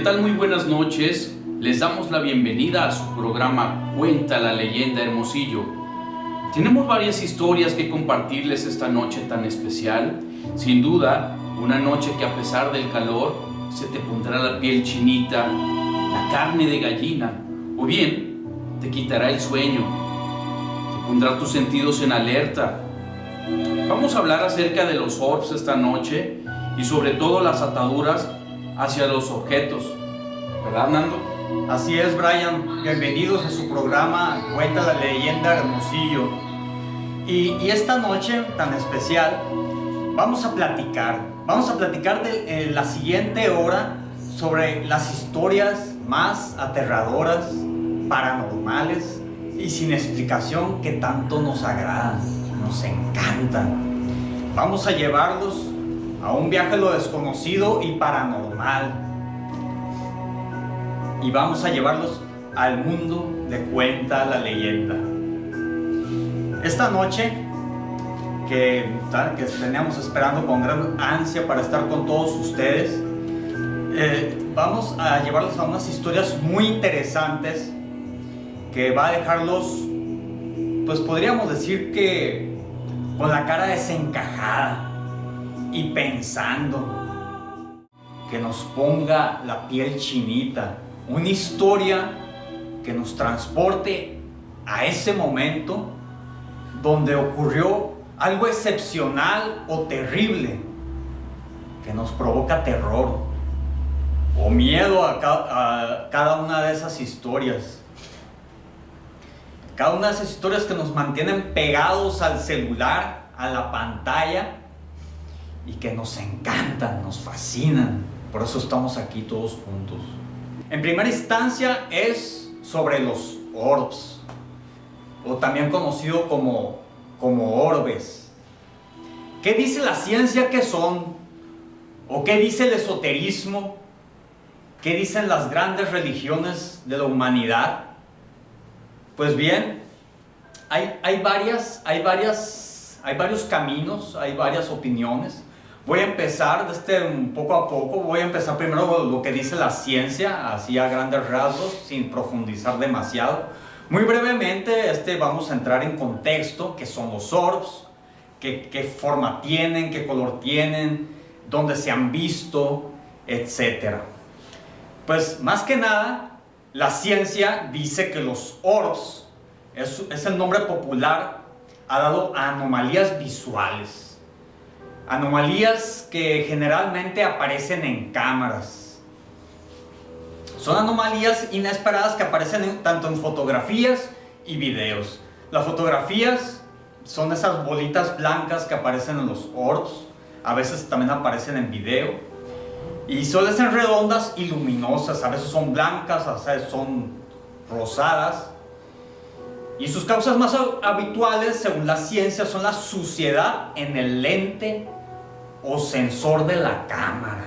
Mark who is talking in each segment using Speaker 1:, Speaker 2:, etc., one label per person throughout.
Speaker 1: tal? Muy buenas noches. Les damos la bienvenida a su programa Cuenta la Leyenda Hermosillo. Tenemos varias historias que compartirles esta noche tan especial. Sin duda, una noche que a pesar del calor se te pondrá la piel chinita, la carne de gallina, o bien te quitará el sueño, te pondrá tus sentidos en alerta. Vamos a hablar acerca de los orbs esta noche y sobre todo las ataduras hacia los objetos, ¿verdad, Nando?
Speaker 2: Así es, Brian. Bienvenidos a su programa Cuenta la Leyenda Hermosillo. Y esta noche tan especial vamos a platicar de la siguiente hora sobre las historias más aterradoras, paranormales y sin explicación que tanto nos agradan, nos encantan. Vamos a llevarlos a un viaje a lo desconocido y paranormal. Y vamos a llevarlos al mundo de Cuenta la Leyenda. Esta noche, que teníamos esperando con gran ansia para estar con todos ustedes, vamos a llevarlos a unas historias muy interesantes que va a dejarlos, pues podríamos decir que con la cara desencajada y pensando, que nos ponga la piel chinita. Una historia que nos transporte a ese momento donde ocurrió algo excepcional o terrible que nos provoca terror o miedo a cada una de esas historias. Cada una de esas historias que nos mantienen pegados al celular, a la pantalla, y que nos encantan, nos fascinan. Por eso estamos aquí todos juntos. En primera instancia es sobre los orbs, o también conocido como orbes. ¿Qué dice la ciencia que son? ¿O qué dice el esoterismo? ¿Qué dicen las grandes religiones de la humanidad? Pues bien, hay varios caminos, hay varias opiniones. Voy a empezar poco a poco. Voy a empezar primero lo que dice la ciencia, así a grandes rasgos, sin profundizar demasiado. Muy brevemente vamos a entrar en contexto, qué son los orbs, qué forma tienen, qué color tienen, dónde se han visto, etc. Pues más que nada, la ciencia dice que los orbs, es el nombre popular, ha dado a anomalías visuales. Anomalías que generalmente aparecen en cámaras. Son anomalías inesperadas que aparecen tanto en fotografías y videos. Las fotografías son esas bolitas blancas que aparecen en los orbs. A veces también aparecen en video. Y suelen ser redondas y luminosas. A veces son blancas, a veces son rosadas. Y sus causas más habituales, según la ciencia, son la suciedad en el lente o sensor de la cámara,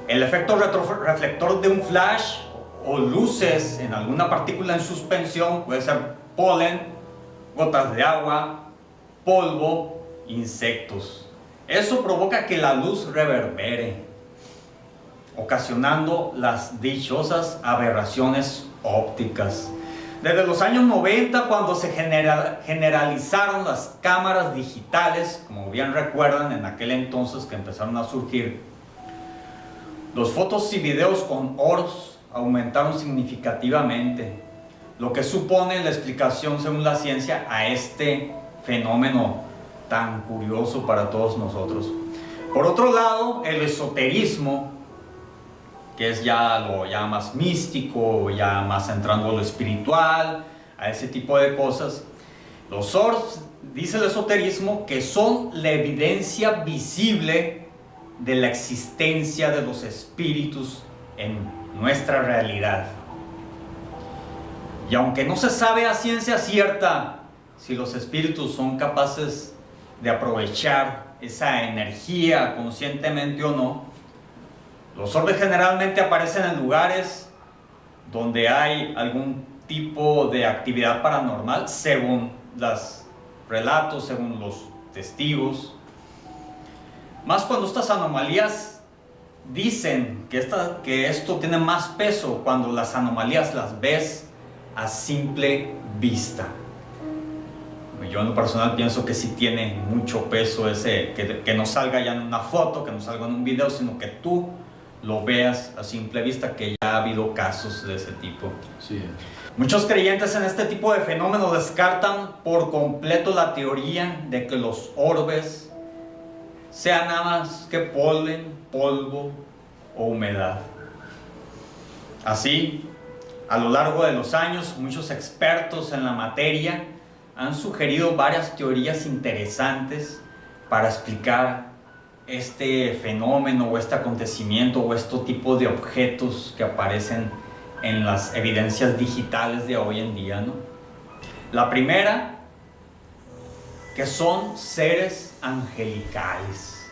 Speaker 2: el efecto retroreflector de un flash o luces en alguna partícula en suspensión, puede ser polen, gotas de agua, polvo, insectos. Eso provoca que la luz reverbere, ocasionando las dichosas aberraciones ópticas. Desde los años 90, cuando se generalizaron las cámaras digitales, como bien recuerdan, en aquel entonces que empezaron a surgir, los fotos y videos con orbs aumentaron significativamente, lo que supone la explicación, según la ciencia, a este fenómeno tan curioso para todos nosotros. Por otro lado, el esoterismo, que es ya más místico, ya más entrando a lo espiritual, a ese tipo de cosas. Los orbs, dice el esoterismo, que son la evidencia visible de la existencia de los espíritus en nuestra realidad. Y aunque no se sabe a ciencia cierta si los espíritus son capaces de aprovechar esa energía conscientemente o no, los orbes generalmente aparecen en lugares donde hay algún tipo de actividad paranormal, según los relatos, según los testigos. Más cuando estas anomalías dicen que esto tiene más peso cuando las anomalías las ves a simple vista. Yo en lo personal pienso que sí tiene mucho peso ese, que no salga ya en una foto, que no salga en un video, sino que tú lo veas a simple vista, que ya ha habido casos de ese tipo.
Speaker 1: Sí.
Speaker 2: Muchos creyentes en este tipo de fenómenos descartan por completo la teoría de que los orbes sean nada más que polen, polvo o humedad. Así, a lo largo de los años, muchos expertos en la materia han sugerido varias teorías interesantes para explicar este fenómeno o este acontecimiento o este tipo de objetos que aparecen en las evidencias digitales de hoy en día, ¿no? La primera, que son seres angelicales.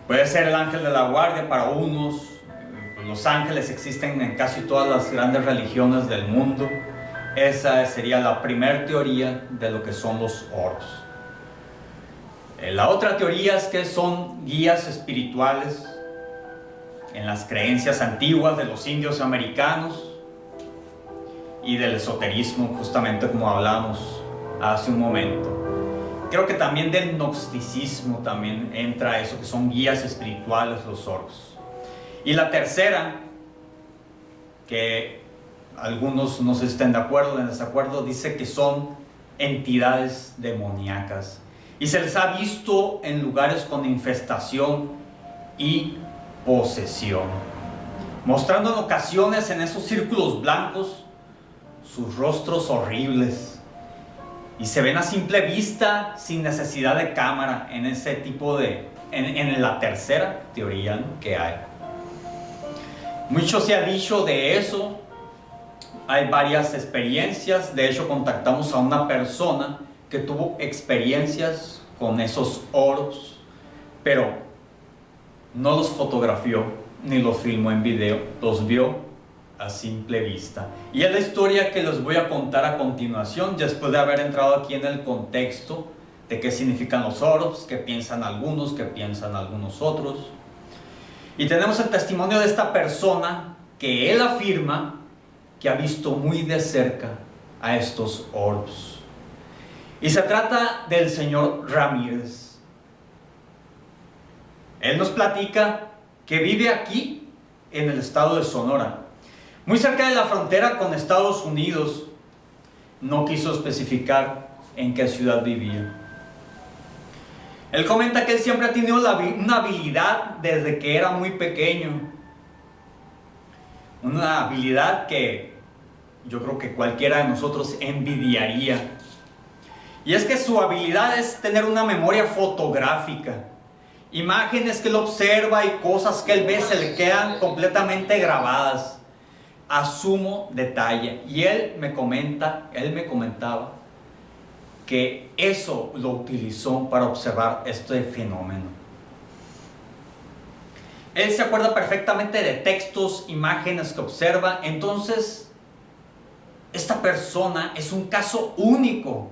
Speaker 2: Puede ser el ángel de la guardia para unos. Los ángeles existen en casi todas las grandes religiones del mundo. Esa sería la primera teoría de lo que son los orbs. La otra teoría es que son guías espirituales en las creencias antiguas de los indios americanos y del esoterismo, justamente como hablamos hace un momento. Creo que también del gnosticismo también entra eso, que son guías espirituales los orbs. Y la tercera, que algunos no se estén de acuerdo o en desacuerdo, dice que son entidades demoníacas y se les ha visto en lugares con infestación y posesión, mostrando en ocasiones en esos círculos blancos sus rostros horribles, y se ven a simple vista sin necesidad de cámara en ese tipo de, en la tercera teoría, ¿no?, que hay. Mucho se ha dicho de eso. Hay varias experiencias. De hecho, contactamos a una persona que tuvo experiencias con esos orbs, pero no los fotografió ni los filmó en video, los vio a simple vista. Y es la historia que les voy a contar a continuación, después de haber entrado aquí en el contexto de qué significan los orbs, qué piensan algunos otros. Y tenemos el testimonio de esta persona que él afirma que ha visto muy de cerca a estos orbs. Y se trata del señor Ramírez. Él nos platica que vive aquí en el estado de Sonora, muy cerca de la frontera con Estados Unidos. No quiso especificar en qué ciudad vivía. Él comenta que él siempre ha tenido una habilidad desde que era muy pequeño. Una habilidad que yo creo que cualquiera de nosotros envidiaría. Y es que su habilidad es tener una memoria fotográfica. Imágenes que él observa y cosas que él ve se le quedan completamente grabadas a sumo detalle. Y él me comentaba que eso lo utilizó para observar este fenómeno. Él se acuerda perfectamente de textos, imágenes que observa. Entonces, esta persona es un caso único,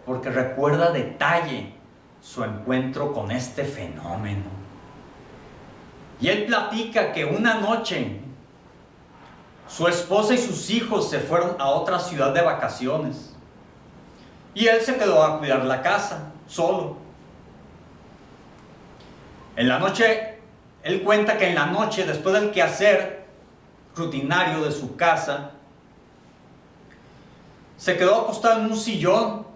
Speaker 2: porque recuerda a detalle su encuentro con este fenómeno. Y él platica que una noche su esposa y sus hijos se fueron a otra ciudad de vacaciones y él se quedó a cuidar la casa solo. En la noche, él cuenta que en la noche, después del quehacer rutinario de su casa, se quedó acostado en un sillón.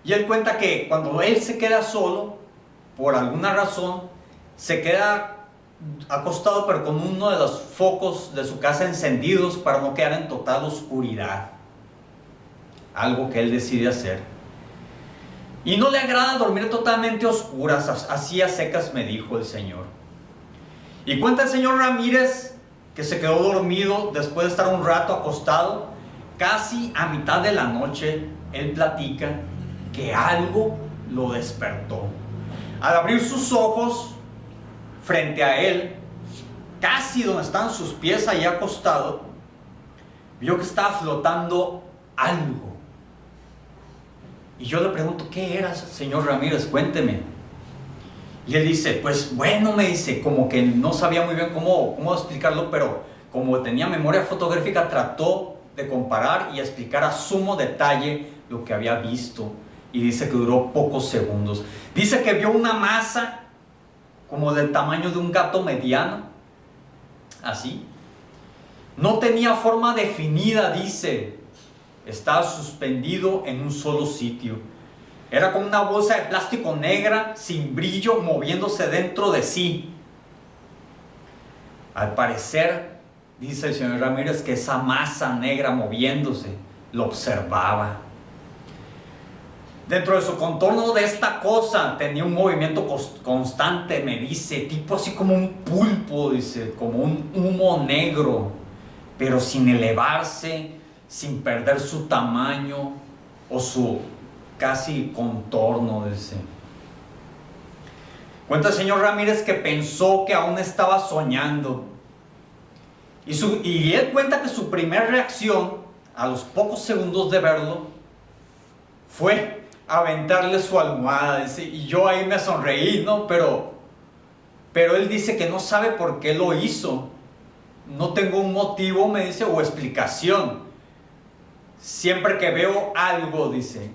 Speaker 2: Y él cuenta que cuando él se queda solo, por alguna razón, se queda acostado pero con uno de los focos de su casa encendidos para no quedar en total oscuridad. Algo que él decide hacer. Y no le agrada dormir totalmente a oscuras, así a secas, me dijo el señor. Y cuenta el señor Ramírez que se quedó dormido después de estar un rato acostado. Casi a mitad de la noche, él platica que algo lo despertó. Al abrir sus ojos, frente a él, casi donde están sus pies, ahí acostado, vio que estaba flotando algo. Y yo le pregunto, ¿qué era, señor Ramírez? Cuénteme. Y él dice, pues bueno, me dice, como que no sabía muy bien cómo explicarlo, pero como tenía memoria fotográfica, trató de comparar y explicar a sumo detalle lo que había visto. Y dice que duró pocos segundos. Dice que vio una masa como del tamaño de un gato mediano, así. No tenía forma definida, dice. Estaba suspendido en un solo sitio. Era como una bolsa de plástico negra, sin brillo, moviéndose dentro de sí. Al parecer, dice el señor Ramírez, que esa masa negra moviéndose lo observaba. Dentro de su contorno de esta cosa tenía un movimiento constante, me dice, tipo así como un pulpo, dice, como un humo negro, pero sin elevarse, sin perder su tamaño o su casi contorno, dice. Cuenta el señor Ramírez que pensó que aún estaba soñando. Y él cuenta que su primera reacción, a los pocos segundos de verlo, fue aventarle su almohada, dice, y yo ahí me sonreí, ¿no? Pero él dice que no sabe por qué lo hizo. No tengo un motivo, me dice, o explicación. Siempre que veo algo, dice,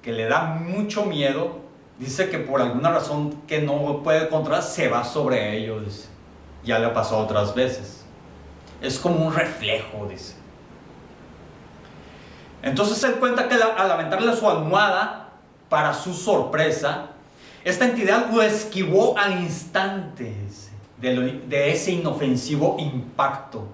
Speaker 2: que le da mucho miedo, dice que por alguna razón que no puede controlar, se va sobre ello, dice. Ya le pasó otras veces. Es como un reflejo, dice. Entonces él cuenta que al aventarle su almohada, para su sorpresa, esta entidad lo esquivó al instante de ese inofensivo impacto.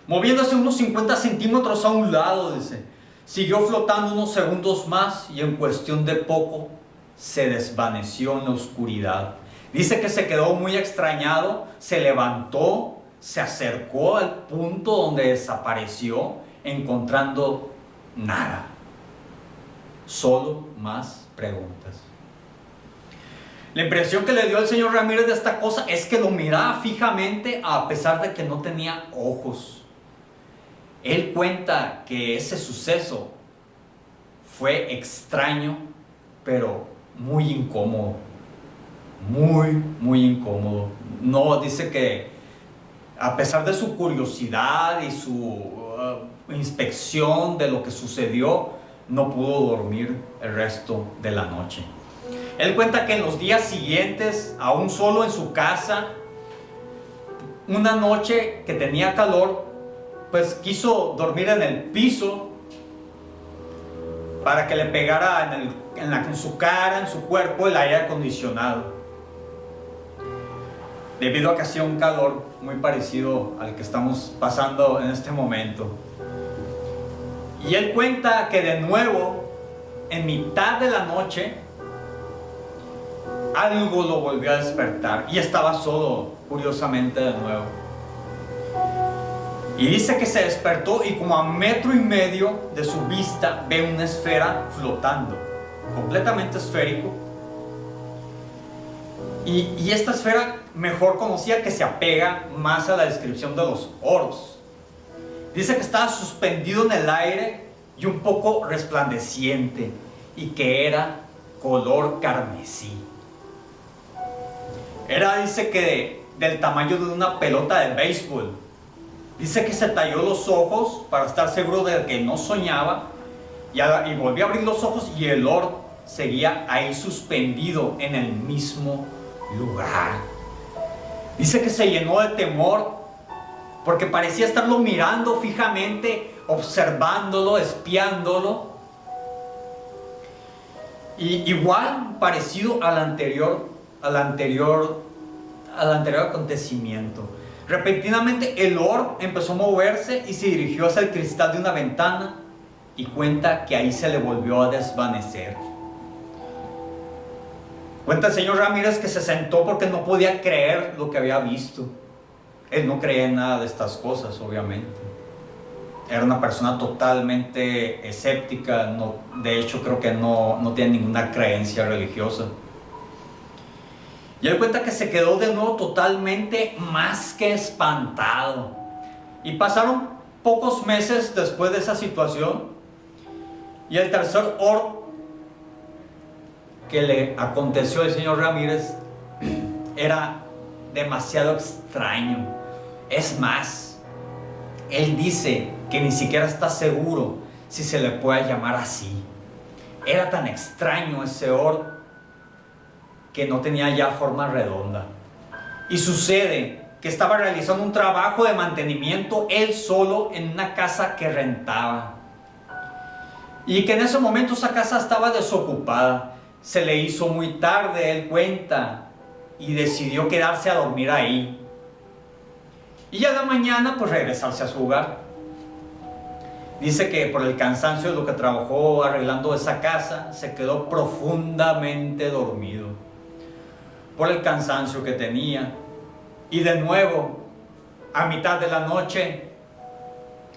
Speaker 2: Moviéndose unos 50 centímetros a un lado, dice, siguió flotando unos segundos más y en cuestión de poco se desvaneció en la oscuridad. Dice que se quedó muy extrañado, se levantó, se acercó al punto donde desapareció, encontrando nada. Solo más preguntas. La impresión que le dio el señor Ramírez de esta cosa es que lo miraba fijamente a pesar de que no tenía ojos. Él cuenta que ese suceso fue extraño, pero muy incómodo. Muy incómodo. No, dice que a pesar de su curiosidad y su inspección de lo que sucedió, no pudo dormir el resto de la noche. Él cuenta que en los días siguientes, aún solo en su casa, una noche que tenía calor, pues quiso dormir en el piso para que le pegara en su cara, en su cuerpo, el aire acondicionado, debido a que hacía un calor muy parecido al que estamos pasando en este momento. Y él cuenta que de nuevo, en mitad de la noche, algo lo volvió a despertar y estaba solo, curiosamente, de nuevo. Y dice que se despertó y como a 1,5 metros de su vista ve una esfera flotando, completamente esférico. Y esta esfera, mejor conocida, que se apega más a la descripción de los oros. Dice que estaba suspendido en el aire y un poco resplandeciente y que era color carmesí. Era, dice, que del tamaño de una pelota de béisbol. Dice que se talló los ojos para estar seguro de que no soñaba y volvió a abrir los ojos y el orb seguía ahí suspendido en el mismo lugar. Dice que se llenó de temor porque parecía estarlo mirando fijamente, observándolo, espiándolo. Y igual parecido al anterior acontecimiento. Repentinamente el orb empezó a moverse y se dirigió hacia el cristal de una ventana y cuenta que ahí se le volvió a desvanecer. Cuenta el señor Ramírez que se sentó porque no podía creer lo que había visto. Él no creía en nada de estas cosas, obviamente. Era una persona totalmente escéptica, de hecho creo que no tiene ninguna creencia religiosa. Y él cuenta que se quedó de nuevo totalmente más que espantado. Y pasaron pocos meses después de esa situación y el tercer orb que le aconteció al señor Ramírez era demasiado extraño. Es más, él dice que ni siquiera está seguro si se le puede llamar así. Era tan extraño ese orbe que no tenía ya forma redonda. Y sucede que estaba realizando un trabajo de mantenimiento él solo en una casa que rentaba. Y que en ese momento esa casa estaba desocupada. Se le hizo muy tarde, él cuenta, y decidió quedarse a dormir ahí. Y a la mañana pues regresarse a su hogar. Dice que por el cansancio de lo que trabajó arreglando esa casa, se quedó profundamente dormido. Por el cansancio que tenía. Y de nuevo, a mitad de la noche,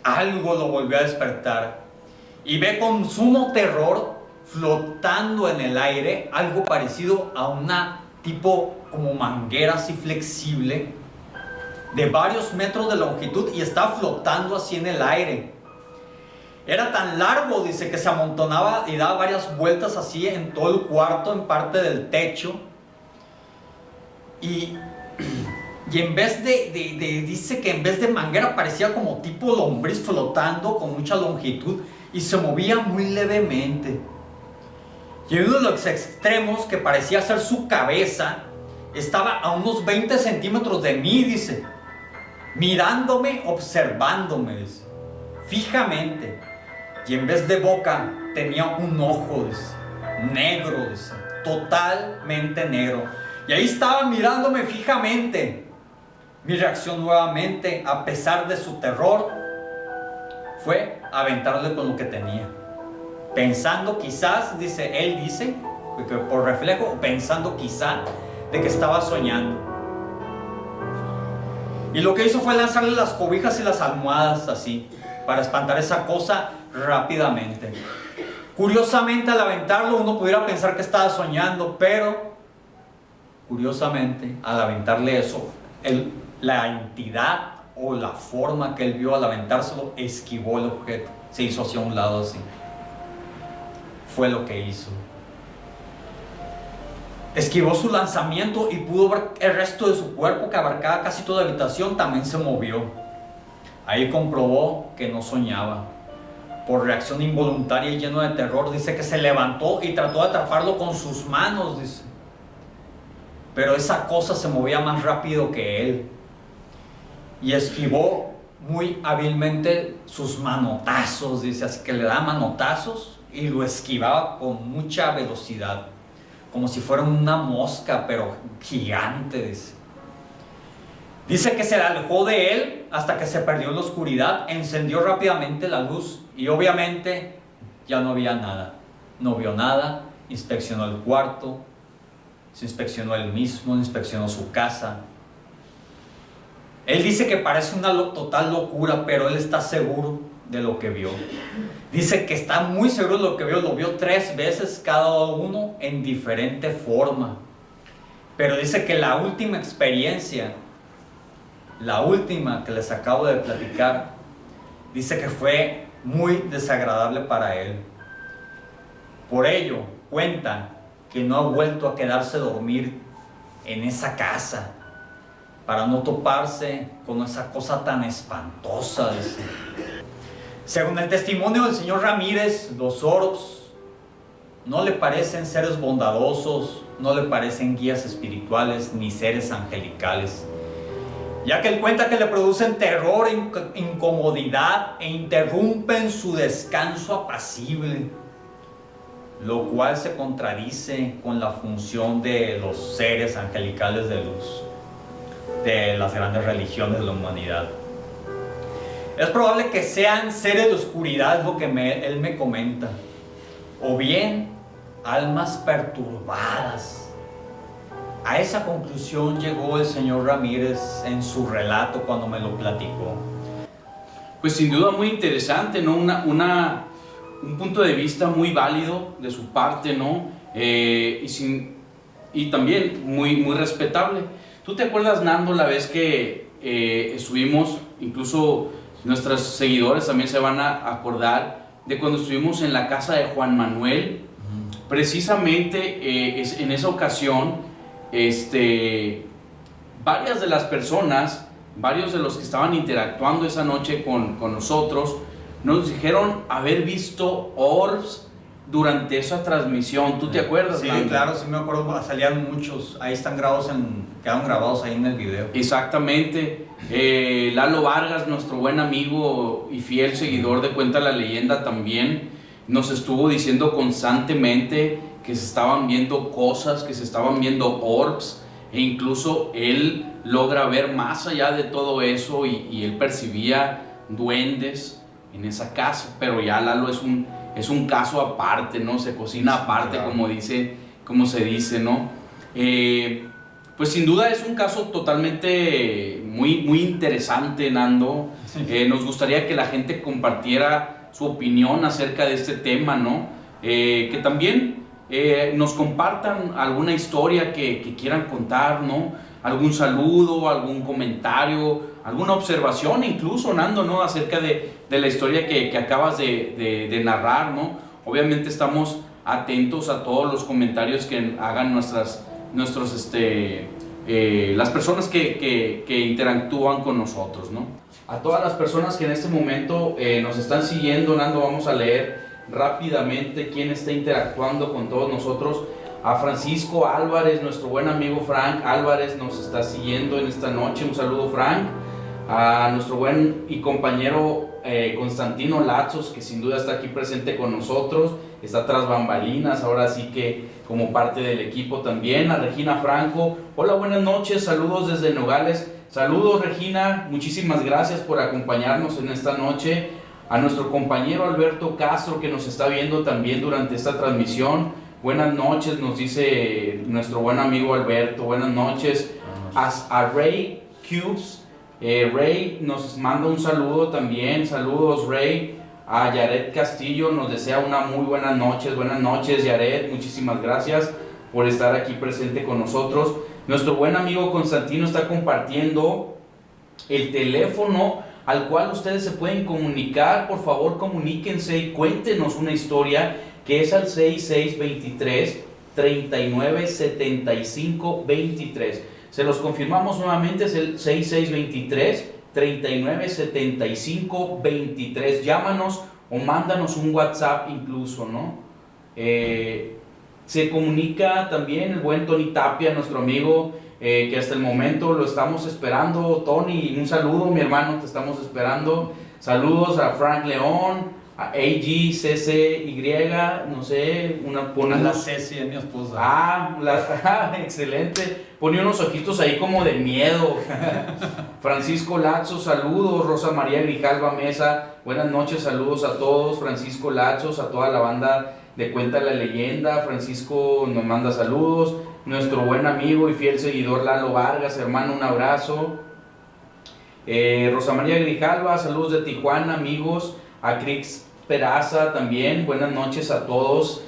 Speaker 2: algo lo volvió a despertar. Y ve con sumo terror, flotando en el aire, algo parecido a una tipo como manguera así flexible, de varios metros de longitud, y estaba flotando así en el aire. Era tan largo, dice, que se amontonaba y daba varias vueltas así en todo el cuarto, en parte del techo. Y en vez dice que en vez de manguera parecía como tipo lombriz flotando con mucha longitud y se movía muy levemente. Y en uno de los extremos, que parecía ser su cabeza, estaba a unos 20 centímetros de mí, dice, mirándome, observándome, dice, fijamente. Y en vez de boca tenía un ojo, dice, negro, dice, totalmente negro. Y ahí estaba mirándome fijamente. Mi reacción nuevamente, a pesar de su terror, fue aventarle con lo que tenía. Pensando quizás, dice, él dice, que por reflejo, pensando quizá de que estaba soñando. Y lo que hizo fue lanzarle las cobijas y las almohadas así, para espantar esa cosa rápidamente. Curiosamente, al aventarlo uno pudiera pensar que estaba soñando, pero curiosamente, al aventarle eso, la entidad o la forma que él vio al aventárselo esquivó el objeto, se hizo hacia un lado así. Fue lo que hizo. Esquivó su lanzamiento y pudo ver el resto de su cuerpo, que abarcaba casi toda la habitación, también se movió. Ahí comprobó que no soñaba. Por reacción involuntaria y lleno de terror, dice que se levantó y trató de atraparlo con sus manos, dice. Pero esa cosa se movía más rápido que él. Y esquivó muy hábilmente sus manotazos, dice, así que le da manotazos y lo esquivaba con mucha velocidad, como si fuera una mosca, pero gigante, dice. Dice que se alejó de él hasta que se perdió en la oscuridad, encendió rápidamente la luz y obviamente ya no había nada. No vio nada, inspeccionó el cuarto, se inspeccionó él mismo, inspeccionó su casa. Él dice que parece una total locura, pero él está seguro de lo que vio. Dice que está muy seguro de lo que vio. Lo vio 3 veces, cada uno en diferente forma. Pero dice que la última experiencia, la última que les acabo de platicar, dice que fue muy desagradable para él. Por ello, cuenta que no ha vuelto a quedarse a dormir en esa casa, para no toparse con esa cosa tan espantosa, dice. Según el testimonio del señor Ramírez, los orbs no le parecen seres bondadosos, no le parecen guías espirituales ni seres angelicales, ya que él cuenta que le producen terror, incomodidad e interrumpen su descanso apacible, lo cual se contradice con la función de los seres angelicales de luz de las grandes religiones de la humanidad. Es probable que sean seres de oscuridad, lo que él me comenta, o bien almas perturbadas. A esa conclusión llegó el señor Ramírez en su relato cuando me lo platicó.
Speaker 1: Pues sin duda muy interesante, ¿no? Un punto de vista muy válido de su parte, ¿no? Y también muy respetable. ¿Tú te acuerdas, Nando, la vez que estuvimos, incluso nuestros seguidores también se van a acordar, de cuando estuvimos en la casa de Juan Manuel? Precisamente en esa ocasión varias de las personas, varios de los que estaban interactuando esa noche con nosotros, nos dijeron haber visto orbs durante esa transmisión. ¿Tú te acuerdas,
Speaker 2: Sí,
Speaker 1: Nando?
Speaker 2: claro, sí me acuerdo, salían muchos, ahí están grabados, quedaron grabados ahí en el video.
Speaker 1: Exactamente. Lalo Vargas, nuestro buen amigo y fiel seguidor de Cuenta la Leyenda, también nos estuvo diciendo constantemente que se estaban viendo cosas, que se estaban viendo orbs, e incluso él logra ver más allá de todo eso y él percibía duendes en esa casa. Pero ya Lalo es un caso aparte, ¿no? Se cocina aparte,
Speaker 2: claro,
Speaker 1: como se dice, ¿no? Pues sin duda es un caso totalmente muy interesante, Nando. Nos gustaría que la gente compartiera su opinión acerca de este tema, ¿no? Que también nos compartan alguna historia que quieran contar, ¿no? Algún saludo, algún comentario, alguna observación incluso, Nando, ¿no? Acerca de la historia que acabas de narrar, ¿no? Obviamente estamos atentos a todos los comentarios que hagan las personas que interactúan con nosotros, ¿no? A todas las personas que en este momento nos están siguiendo, Nando, vamos a leer rápidamente quién está interactuando con todos nosotros. A Francisco Álvarez, nuestro buen amigo Frank Álvarez nos está siguiendo en esta noche. Un saludo, Frank. A nuestro buen y compañero Constantino Lazos, que sin duda está aquí presente con nosotros, está tras bambalinas, ahora sí que como parte del equipo también. A Regina Franco, hola, buenas noches, saludos desde Nogales. Saludos, Regina, muchísimas gracias por acompañarnos en esta noche. A nuestro compañero Alberto Castro, que nos está viendo también durante esta transmisión, buenas noches, nos dice nuestro buen amigo Alberto, buenas noches. A Ray Cubes, Ray nos manda un saludo también, saludos Ray. A Yaret Castillo nos desea una muy buenas noches Yaret, muchísimas gracias por estar aquí presente con nosotros. Nuestro buen amigo Constantino está compartiendo el teléfono al cual ustedes se pueden comunicar. Por favor, comuníquense y cuéntenos una historia, que es al 6623 3975 23. Se los confirmamos nuevamente, es el 6623 3975 23. Llámanos o mándanos un WhatsApp incluso, ¿no? Se comunica también el buen Tony Tapia, nuestro amigo, que hasta el momento lo estamos esperando. Tony, un saludo, mi hermano, te estamos esperando. Saludos a Frank León, a AGCCY, no sé,
Speaker 2: la Ceci es mi esposa.
Speaker 1: Excelente. Ponía unos ojitos ahí como de miedo. Francisco Lazos, saludos. Rosa María Grijalva Mesa, buenas noches, saludos a todos. Francisco Lazos, a toda la banda de Cuenta la Leyenda. Francisco nos manda saludos. Nuestro buen amigo y fiel seguidor Lalo Vargas, hermano, un abrazo. Rosa María Grijalva, saludos de Tijuana, amigos. A Crix Peraza también, buenas noches a todos.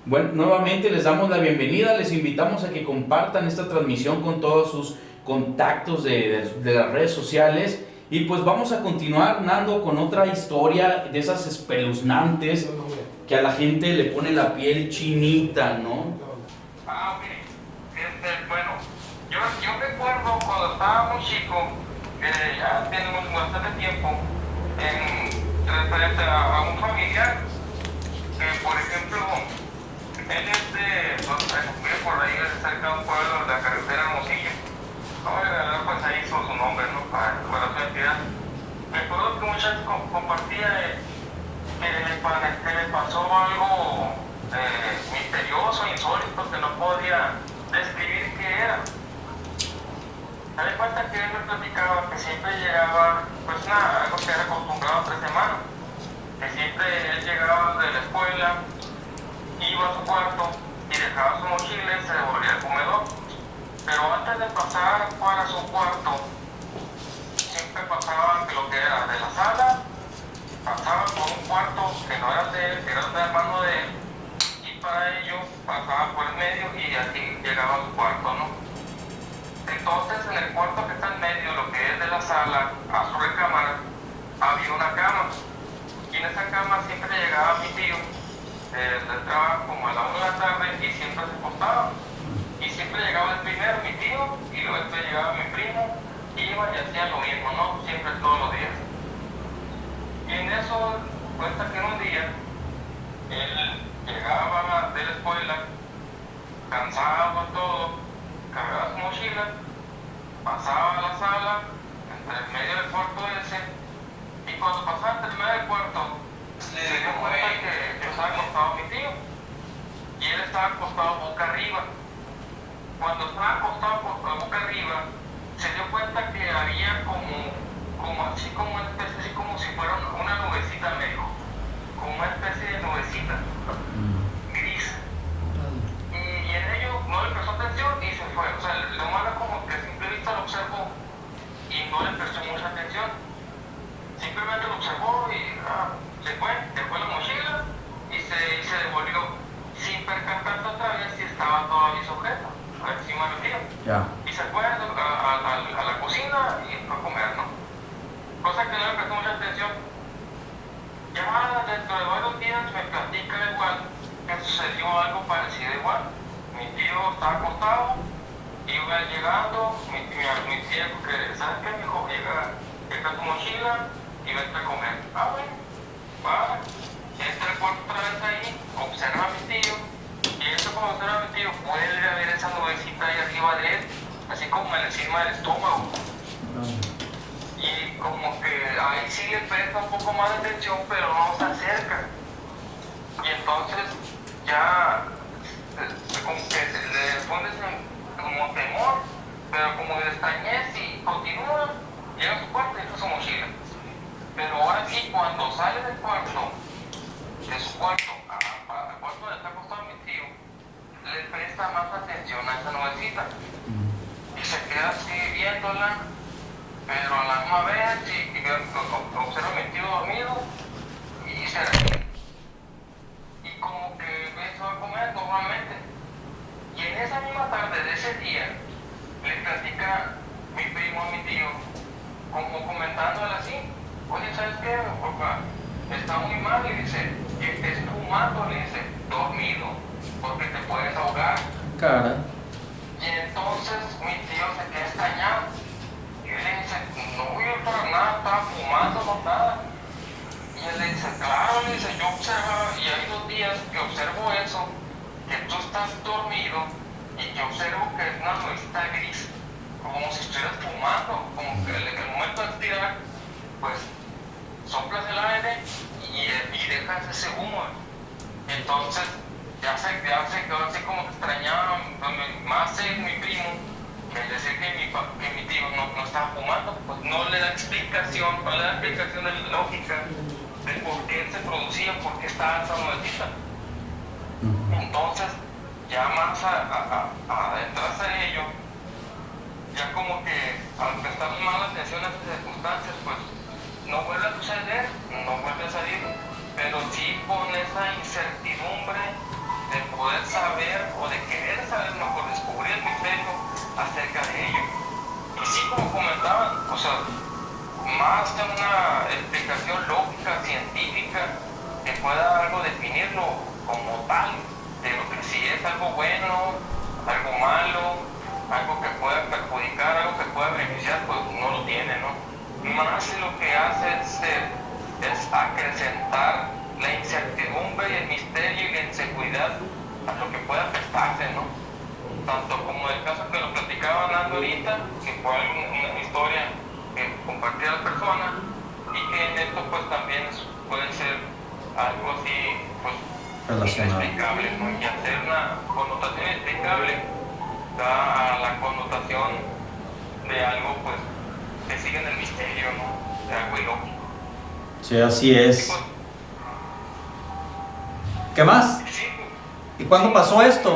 Speaker 1: Bueno, nuevamente les damos la bienvenida, les invitamos a que compartan esta transmisión con todos sus contactos de las redes sociales. Y pues vamos a continuar, Nando, con otra historia de esas espeluznantes que a la gente le pone la piel chinita, ¿no?
Speaker 3: Ok. Bueno, yo recuerdo cuando estaba muy chico, ya tenemos bastante tiempo, referente a un familiar, que por ejemplo, él es vive por ahí cerca de un pueblo de la carretera Hermosillo. No voy a regalar, pues ahí hizo su nombre, ¿no? Para su entidad. Me acuerdo que un muchacho compartía que le pasó algo misterioso, insólito, que no podía describir qué era. Me di cuenta que él me platicaba que siempre llegaba, pues algo que era acostumbrado entre semanas, que siempre él llegaba de la escuela, iba a su cuarto y dejaba su mochila y se devolvía al comedor. Pero antes de pasar para su cuarto, siempre pasaba que lo que era de la sala, pasaba por un cuarto que no era de él, que era del hermano de él, y para ello pasaba por el medio y así llegaba a su cuarto, ¿no? Entonces en el cuarto que está en medio, lo que es de la sala a su recámara, había una cama, y en esa cama siempre llegaba mi tío del trabajo como a la 1 de la tarde y siempre se acostaba. Y Y siempre llegaba el primero, mi tío, y luego después llegaba mi primo, iban y hacían lo mismo, ¿no? Siempre todos los días. Y en eso cuenta que un día él llegaba de la escuela, cansado todo, cargaba su mochila, pasaba a la sala, entre el medio del cuarto ese, y cuando pasaba entre el medio del cuarto, se dio cuenta que estaba acostado mi tío, y él estaba acostado boca arriba. Cuando estaba acostado boca arriba, se dio cuenta que había como así como una especie, así como si fuera una nubecita, me dijo, como una especie de nubecita gris. Y en ello no le prestó atención y se fue. O sea, lo malo es como que a simple vista lo observó y no le prestó mucha atención. Simplemente lo observó y se fue, dejó la mochila y se devolvió sin percatarse otra vez si estaba todavía sujeto encima del tío.
Speaker 2: Ya.
Speaker 3: Y se fue a la cocina y fue a comer, ¿no? Cosa que no le prestó mucha atención. Ya dentro de varios días me platica igual que sucedió algo parecido igual. Mi tío estaba acostado, iba llegando, mi tía, porque, ¿sabes qué? Me dijo, llega tu mochila y vete a comer. Bueno, va. Entra el cuarto otra vez ahí, observa a mi tío, y eso cuando observa a mi tío, vuelve a ver esa nubecita ahí arriba de él, así como encima del estómago. Y como que ahí sí le presta un poco más de atención, pero no se acerca. Y entonces ya como que le respondes como temor, pero como de extrañez y continúa, llega a su cuarto y deja su mochila. Pero ahora sí, cuando sale del cuarto, de su cuarto al cuarto donde está acostado mi tío, le presta más atención a esa nubecita. Y se queda así viéndola, pero a la misma vez observa a mi tío dormido y se ríe. Y como que se va a comer normalmente. Y en esa misma tarde de ese día, le platica mi primo a mi tío, como comentándole así, oye, ¿sabes qué, papá? Está muy mal, le dice, y estés fumando, le dice, dormido, porque te puedes ahogar.
Speaker 2: Cara.
Speaker 3: Y entonces mi tío se queda extrañado. Y él le dice, no, yo para nada estaba fumando, no nada. Y él le dice, claro, le dice, yo observo, y hay 2 días que observo eso, que tú estás dormido y que observo que es una nubecita gris, como si estuvieras fumando, como que en el momento de estirar, pues soplas el aire y dejas ese humo. Entonces ya se quedó así como que extrañaba más mi primo, que al decir que mi tío no estaba fumando, pues no le da explicación, de lógica de por qué se producía, por qué estaba esa nubecita. Entonces, ya más adentrarse en ello, ya como que al prestar más atención a esas circunstancias, pues no vuelve a suceder, no vuelve a salir, pero sí con esa incertidumbre de poder saber o de querer saber mejor, descubrir el misterio acerca de ello. Y sí, como comentaban, o sea, más de una explicación lógica, científica, que pueda algo definirlo como tal, de lo que si es algo bueno, algo malo, algo que pueda perjudicar, algo que pueda beneficiar, pues no lo tiene, ¿no? Más lo que hace es acrecentar la incertidumbre y el misterio y la inseguridad a lo que pueda afectarse, ¿no? Tanto como el caso que lo platicaba Nando ahorita, que fue una historia que compartía la persona, y que en esto pues también puede ser algo así, pues, inexplicable, ¿no? Y hacer una connotación inexplicable da a la connotación de algo, pues, que sigue en el misterio, ¿no? De algo ilógico.
Speaker 2: Sí, así es.
Speaker 3: Pues,
Speaker 2: ¿Qué más?
Speaker 3: sí,
Speaker 2: ¿Y cuándo pasó esto?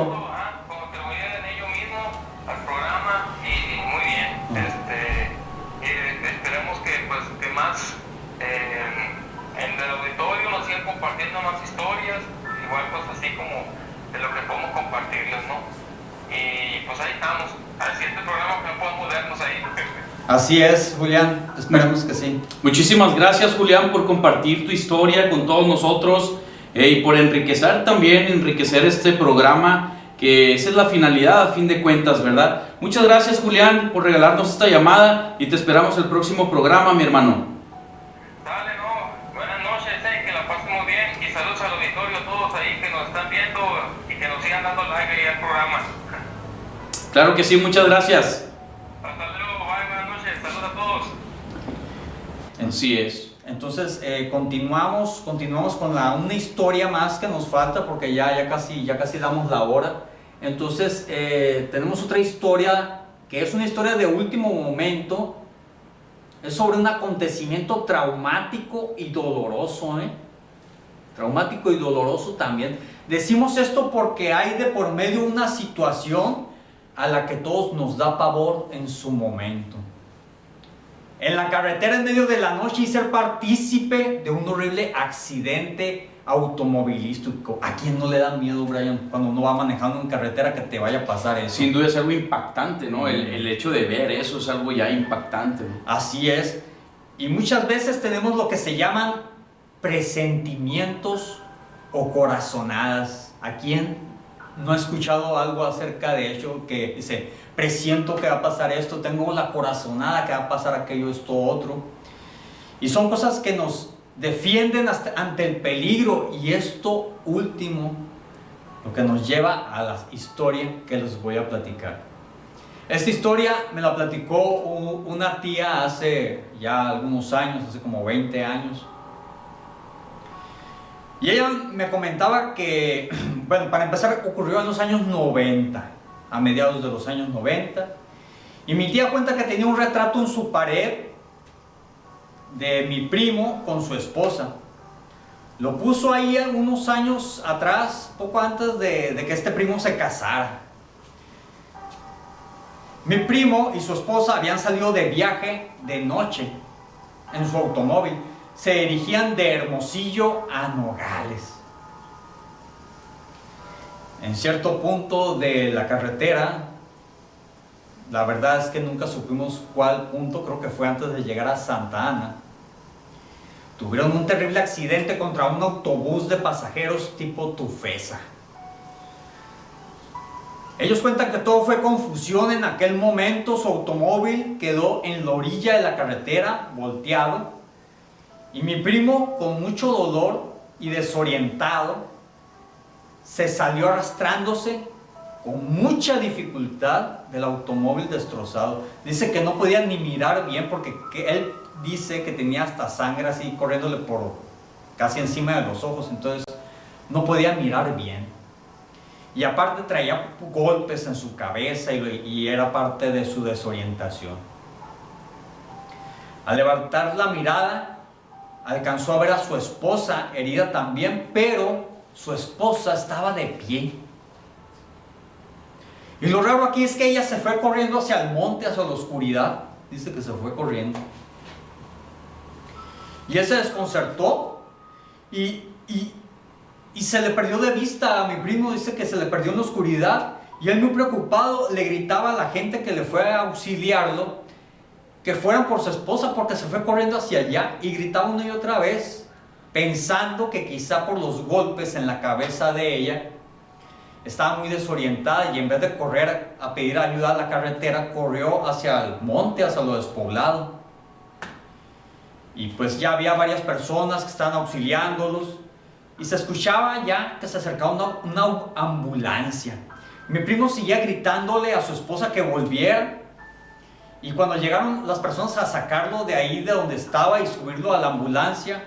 Speaker 3: Como que lo en ello mismo al programa y muy bien. Esperemos que más en el auditorio nos sigan compartiendo más historias, igual pues así como de lo que podemos compartirles, ¿no? Y pues ahí estamos, al siguiente programa que no podemos vernos ahí.
Speaker 2: Así es, Julián, esperemos que sí.
Speaker 1: Muchísimas gracias, Julián, por compartir tu historia con todos nosotros y por enriquecer este programa que esa es la finalidad a fin de cuentas, ¿verdad? Muchas gracias, Julián, por regalarnos esta llamada y te esperamos el próximo programa, mi hermano.
Speaker 3: Dale, no, buenas noches, que la pasen muy bien y saludos al auditorio, todos ahí que nos están viendo y que nos sigan dando like ahí al programa.
Speaker 1: Claro que sí, muchas gracias.
Speaker 3: Hasta luego, bye, buenas noches, saludos a todos.
Speaker 1: Así es.
Speaker 2: Entonces continuamos con una historia más que nos falta porque ya casi damos la hora. Entonces tenemos otra historia que es una historia de último momento. Es sobre un acontecimiento traumático y doloroso, traumático y doloroso también. Decimos esto porque hay de por medio una situación a la que todos nos da pavor en su momento. En la carretera en medio de la noche y ser partícipe de un horrible accidente automovilístico. ¿A quién no le da miedo, Brian, cuando uno va manejando en carretera que te vaya a pasar eso?
Speaker 1: Sin duda es algo impactante, ¿no? El hecho de ver eso es algo ya impactante, ¿no?
Speaker 2: Así es. Y muchas veces tenemos lo que se llaman presentimientos o corazonadas. ¿A quién no ha escuchado algo acerca de ello que dice, presiento que va a pasar esto, tengo la corazonada que va a pasar aquello, esto, otro? Y son cosas que nos defienden ante el peligro, y esto último lo que nos lleva a la historia que les voy a platicar. Esta historia me la platicó una tía hace ya algunos años, hace como 20 años. Y ella me comentaba que, bueno, para empezar ocurrió en los años 90, a mediados de los años 90. Y mi tía cuenta que tenía un retrato en su pared de mi primo con su esposa. Lo puso ahí unos años atrás, poco antes de que este primo se casara. Mi primo y su esposa habían salido de viaje de noche en su automóvil. Se dirigían de Hermosillo a Nogales. En cierto punto de la carretera, la verdad es que nunca supimos cuál punto, creo que fue antes de llegar a Santa Ana, tuvieron un terrible accidente contra un autobús de pasajeros tipo Tufesa. Ellos cuentan que todo fue confusión en aquel momento. Su automóvil quedó en la orilla de la carretera, volteado, y mi primo, con mucho dolor y desorientado, se salió arrastrándose con mucha dificultad del automóvil destrozado. Dice que no podía ni mirar bien porque él dice que tenía hasta sangre así corriéndole por casi encima de los ojos, entonces no podía mirar bien. Y aparte traía golpes en su cabeza y era parte de su desorientación. Al levantar la mirada, alcanzó a ver a su esposa herida también, pero su esposa estaba de pie. Y lo raro aquí es que ella se fue corriendo hacia el monte, hacia la oscuridad. Dice que se fue corriendo. Y él se desconcertó y se le perdió de vista a mi primo. Dice que se le perdió en la oscuridad. Y él, muy preocupado, le gritaba a la gente que le fue a auxiliarlo que fueran por su esposa porque se fue corriendo hacia allá, y gritaba una y otra vez, pensando que quizá por los golpes en la cabeza de ella estaba muy desorientada, y en vez de correr a pedir ayuda a la carretera, corrió hacia el monte, hacia lo despoblado. Y pues ya había varias personas que estaban auxiliándolos, y se escuchaba ya que se acercaba una ambulancia. Mi primo seguía gritándole a su esposa que volviera. Y cuando llegaron las personas a sacarlo de ahí de donde estaba y subirlo a la ambulancia,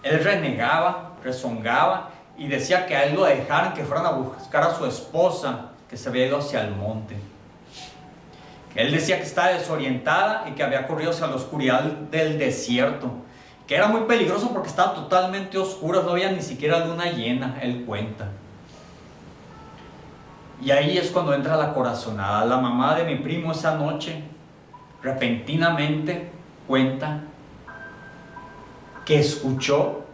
Speaker 2: él renegaba, rezongaba y decía que a él lo dejaran, que fueran a buscar a su esposa que se había ido hacia el monte. Él decía que estaba desorientada y que había corrido hacia la oscuridad del desierto, que era muy peligroso porque estaba totalmente oscuro, no había ni siquiera luna llena, él cuenta. Y ahí es cuando entra la corazonada. La mamá de mi primo esa noche, repentinamente, cuenta que escuchó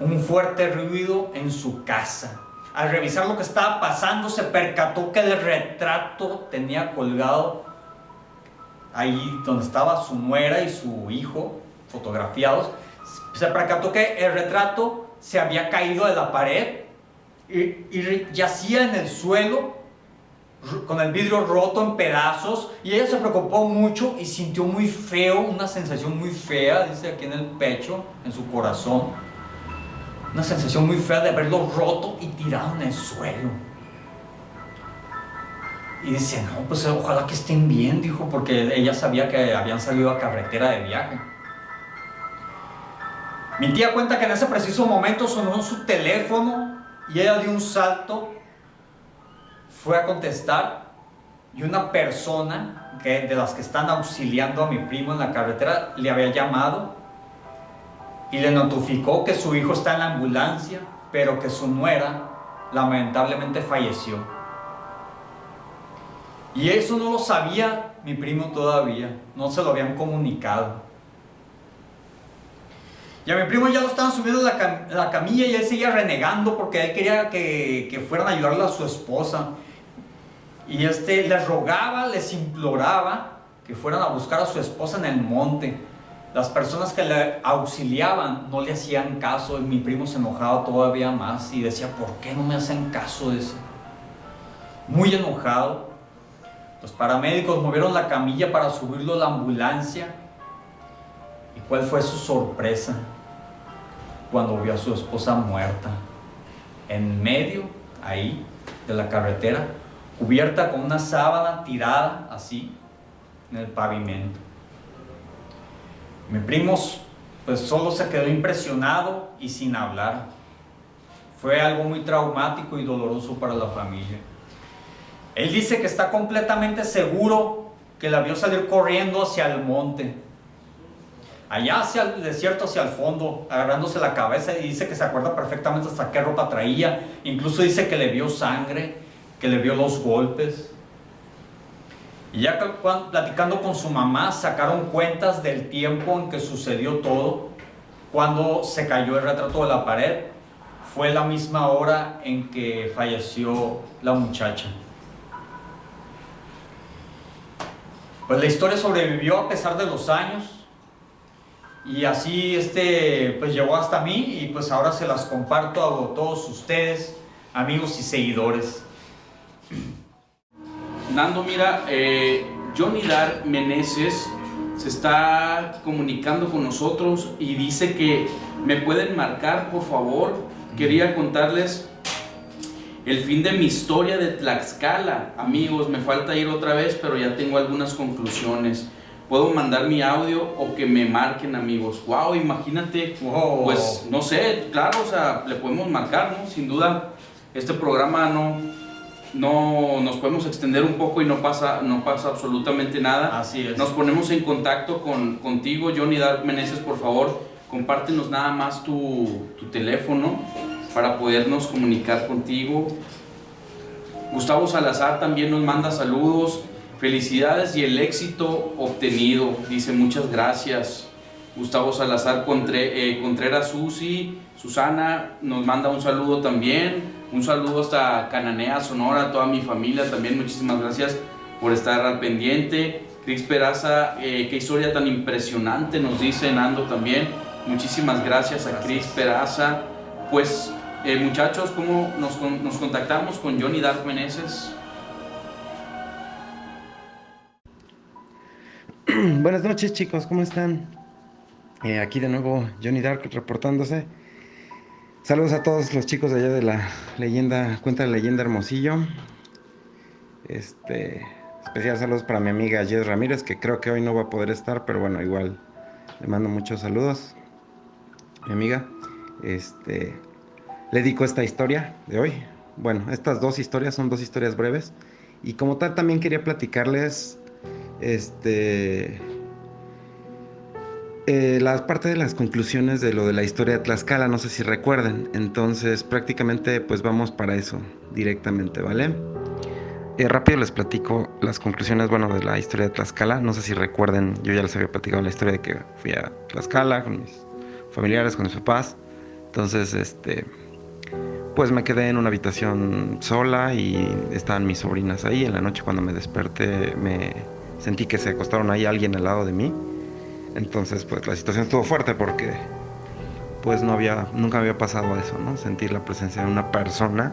Speaker 2: un fuerte ruido en su casa. Al revisar lo que estaba pasando, se percató que el retrato tenía colgado ahí donde estaba su nuera y su hijo fotografiados. Se percató que el retrato se había caído de la pared y yacía en el suelo con el vidrio roto en pedazos, y ella se preocupó mucho y sintió muy feo, una sensación muy fea, dice aquí en el pecho, en su corazón, una sensación muy fea de verlo roto y tirado en el suelo. Y dice, no, pues ojalá que estén bien, dijo, porque ella sabía que habían salido a carretera de viaje. Mi tía cuenta que en ese preciso momento sonó su teléfono y ella dio un salto, fue a contestar, y una persona de las que están auxiliando a mi primo en la carretera le había llamado y le notificó que su hijo está en la ambulancia, pero que su nuera lamentablemente falleció. Y eso no lo sabía mi primo todavía, no se lo habían comunicado. Y a mi primo ya lo estaban subiendo a la camilla y él seguía renegando porque él quería que fueran a ayudarle a su esposa. Y les rogaba, les imploraba que fueran a buscar a su esposa en el monte. Las personas que le auxiliaban no le hacían caso y mi primo se enojaba todavía más y decía, ¿por qué no me hacen caso de eso? Muy enojado. Los paramédicos movieron la camilla para subirlo a la ambulancia. ¿Y cuál fue su sorpresa? Cuando vio a su esposa muerta, en medio, ahí, de la carretera, cubierta con una sábana tirada, así, en el pavimento. Mi primo, pues solo se quedó impresionado y sin hablar. Fue algo muy traumático y doloroso para la familia. Él dice que está completamente seguro que la vio salir corriendo hacia el monte, allá hacia el desierto, hacia el fondo, agarrándose la cabeza, y dice que se acuerda perfectamente hasta qué ropa traía. Incluso dice que le vio sangre, que le vio los golpes. Y ya platicando con su mamá, sacaron cuentas del tiempo en que sucedió todo. Cuando se cayó el retrato de la pared, fue la misma hora en que falleció la muchacha. Pues la historia sobrevivió a pesar de los años, y así pues llegó hasta mí, y pues ahora se las comparto a todos ustedes, amigos y seguidores.
Speaker 1: Nando, mira, Johnny Dark Meneses se está comunicando con nosotros y dice que me pueden marcar, por favor. Quería contarles el fin de mi historia de Tlaxcala. Amigos, me falta ir otra vez, pero ya tengo algunas conclusiones. Puedo mandar mi audio o que me marquen, amigos. Wow, imagínate.
Speaker 2: Wow.
Speaker 1: Pues no sé, claro, o sea, le podemos marcar, ¿no? Sin duda, este programa no nos podemos extender un poco y no pasa absolutamente nada.
Speaker 2: Así es.
Speaker 1: Nos ponemos en contacto contigo, Johnny Dark Meneses, por favor, compártenos nada más tu teléfono para podernos comunicar contigo. Gustavo Salazar también nos manda saludos, felicidades y el éxito obtenido, dice muchas gracias. Gustavo Salazar Contreras Susana nos manda un saludo también, un saludo hasta Cananea, Sonora, a toda mi familia también, muchísimas gracias por estar al pendiente. Cris Peraza, qué historia tan impresionante, nos dice Nando también, muchísimas gracias a Cris Peraza. Pues muchachos, ¿cómo nos contactamos con Johnny Dark Meneses?
Speaker 4: Buenas noches, chicos, ¿cómo están? Aquí de nuevo Johnny Dark reportándose. Saludos a todos los chicos de allá de la leyenda, Cuenta la Leyenda Hermosillo. Especial saludos para mi amiga Jess Ramírez, que creo que hoy no va a poder estar, pero bueno, igual le mando muchos saludos. Mi amiga, le dedico esta historia de hoy. Bueno, estas dos historias son dos historias breves, y como tal también quería platicarles la parte de las conclusiones de lo de la historia de Tlaxcala, no sé si recuerden. Entonces prácticamente pues vamos para eso directamente, ¿vale? Rápido les platico las conclusiones, bueno, de la historia de Tlaxcala. No sé si recuerden, yo ya les había platicado la historia de que fui a Tlaxcala con mis familiares, con mis papás. Entonces, pues me quedé en una habitación sola y estaban mis sobrinas ahí. En la noche, cuando me desperté, me sentí que se acostaron ahí alguien al lado de mí. Entonces, pues la situación estuvo fuerte porque pues nunca me había pasado eso, ¿no? Sentir la presencia de una persona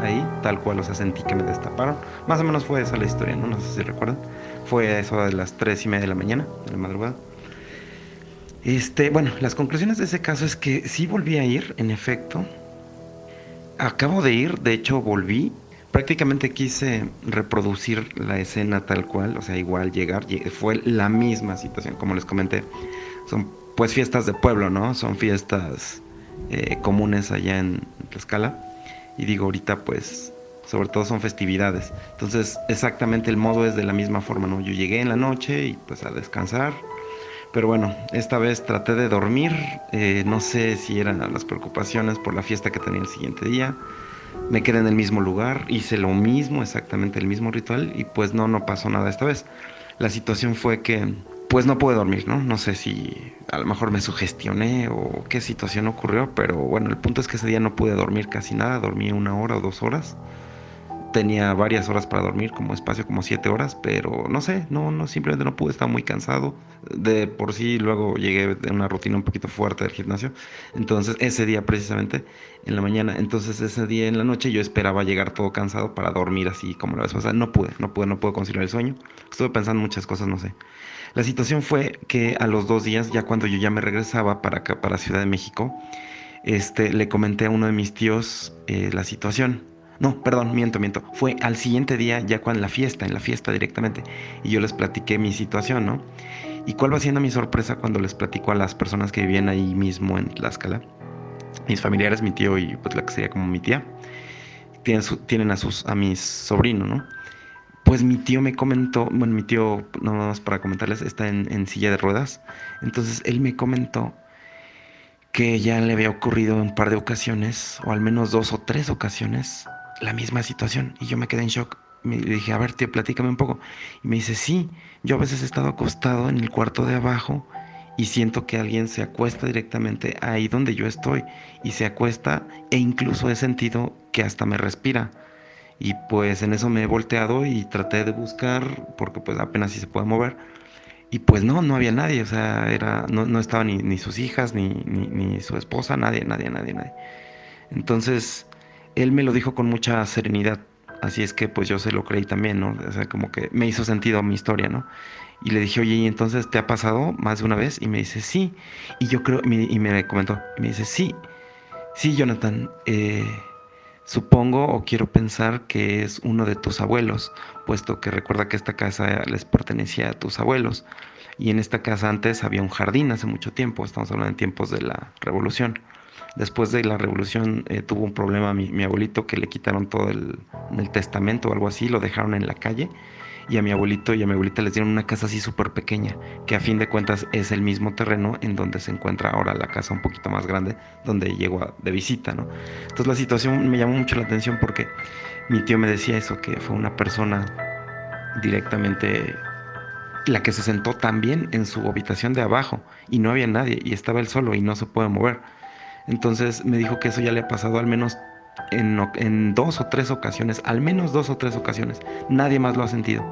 Speaker 4: ahí, tal cual, o sea, sentí que me destaparon. Más o menos fue esa la historia, ¿no? No sé si recuerdan. Fue eso de las 3:30 de la mañana, de la madrugada. Bueno, las conclusiones de ese caso es que sí volví a ir, en efecto. Acabo de ir, de hecho volví. Prácticamente quise reproducir la escena tal cual, o sea, igual fue la misma situación, como les comenté. Son pues fiestas de pueblo, ¿no? Son fiestas comunes allá en Tlaxcala. Y digo, ahorita pues, sobre todo son festividades. Entonces, exactamente el modo es de la misma forma, ¿no? Yo llegué en la noche y pues a descansar. Pero bueno, esta vez traté de dormir, no sé si eran las preocupaciones por la fiesta que tenía el siguiente día. Me quedé en el mismo lugar, hice lo mismo, exactamente el mismo ritual y pues no pasó nada esta vez. La situación fue que pues no pude dormir, ¿no? No sé si a lo mejor me sugestioné o qué situación ocurrió, pero bueno, el punto es que ese día no pude dormir casi nada, dormí 1 hora o 2 horas. Tenía varias horas para dormir, como espacio, como 7 horas, pero no sé, simplemente no pude, estaba muy cansado. De por sí, luego llegué de una rutina un poquito fuerte del gimnasio. Entonces, ese día precisamente, en la mañana, entonces ese día en la noche yo esperaba llegar todo cansado para dormir así como la vez pasada. No pude conciliar el sueño. Estuve pensando muchas cosas, no sé. La situación fue que a los 2 días, ya cuando yo ya me regresaba para acá, para Ciudad de México, le comenté a uno de mis tíos la situación. No, perdón, miento. Fue al siguiente día, ya en la fiesta directamente. Y yo les platiqué mi situación, ¿no? ¿Y cuál va siendo mi sorpresa cuando les platico a las personas que vivían ahí mismo en Tlaxcala? Mis familiares, mi tío y pues la que sería como mi tía, tienen a mis sobrinos, ¿no? Pues mi tío me comentó, bueno, mi tío, nada más para comentarles, está en silla de ruedas. Entonces él me comentó que ya le había ocurrido un par de ocasiones, o al menos 2 o 3 ocasiones, la misma situación. Y yo me quedé en shock. Le dije, a ver, tío, platícame un poco. Y me dice, sí, yo a veces he estado acostado en el cuarto de abajo y siento que alguien se acuesta directamente ahí donde yo estoy. Y se acuesta e incluso he sentido que hasta me respira. Y pues en eso me he volteado y traté de buscar, porque pues apenas si se puede mover. Y pues no había nadie, o sea, no estaba ni sus hijas, ni su esposa, nadie. Entonces, él me lo dijo con mucha serenidad, así es que pues yo se lo creí también, ¿no? O sea, como que me hizo sentido mi historia, ¿no? Y le dije, oye, ¿y entonces te ha pasado más de una vez? Y me dice, sí. Y yo creo, y me comentó, y me dice, sí, Jonathan, supongo o quiero pensar que es uno de tus abuelos, puesto que recuerda que esta casa les pertenecía a tus abuelos. Y en esta casa antes había un jardín hace mucho tiempo, estamos hablando en tiempos de la Revolución. Después de la Revolución tuvo un problema mi abuelito, que le quitaron todo el testamento o algo así, lo dejaron en la calle. Y a mi abuelito y a mi abuelita les dieron una casa así súper pequeña, que a fin de cuentas es el mismo terreno en donde se encuentra ahora la casa un poquito más grande, donde llego de visita, ¿no? Entonces la situación me llamó mucho la atención porque mi tío me decía eso, que fue una persona directamente la que se sentó también en su habitación de abajo y no había nadie y estaba él solo y no se puede mover. Entonces me dijo que eso ya le ha pasado al menos en 2 o 3 ocasiones, al menos 2 o 3 ocasiones. Nadie más lo ha sentido.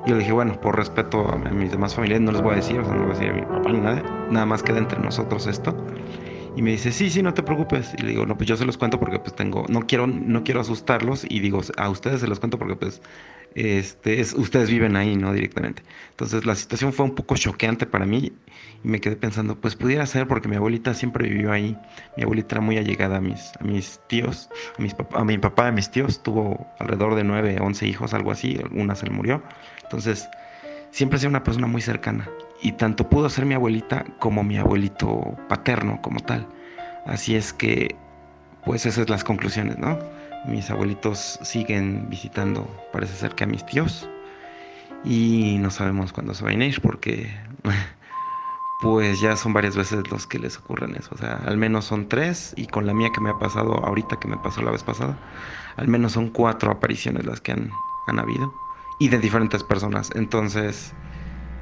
Speaker 4: Y yo le dije, bueno, por respeto a mis demás familiares, no les voy a decir, o sea, no voy a decir a mi papá ni nada más queda entre nosotros esto. Y me dice, sí, no te preocupes. Y le digo, no, pues yo se los cuento porque pues no quiero asustarlos. Y digo, a ustedes se los cuento porque pues ustedes viven ahí, ¿no? Directamente. Entonces la situación fue un poco choqueante para mí y me quedé pensando, pues pudiera ser porque mi abuelita siempre vivió ahí. Mi abuelita era muy allegada a mis tíos, a mi papá, a mis tíos. Tuvo alrededor de 9, 11 hijos, algo así. Una se le murió. Entonces siempre ha sido una persona muy cercana. Y tanto pudo ser mi abuelita como mi abuelito paterno como tal. Así es que, pues esas son las conclusiones, ¿no? Mis abuelitos siguen visitando, parece ser que a mis tíos. Y no sabemos cuándo se van a ir porque, pues ya son varias veces los que les ocurren eso. O sea, al menos son 3 y con la mía que me ha pasado ahorita, que me pasó la vez pasada, al menos son 4 apariciones las que han habido. Y de diferentes personas. Entonces,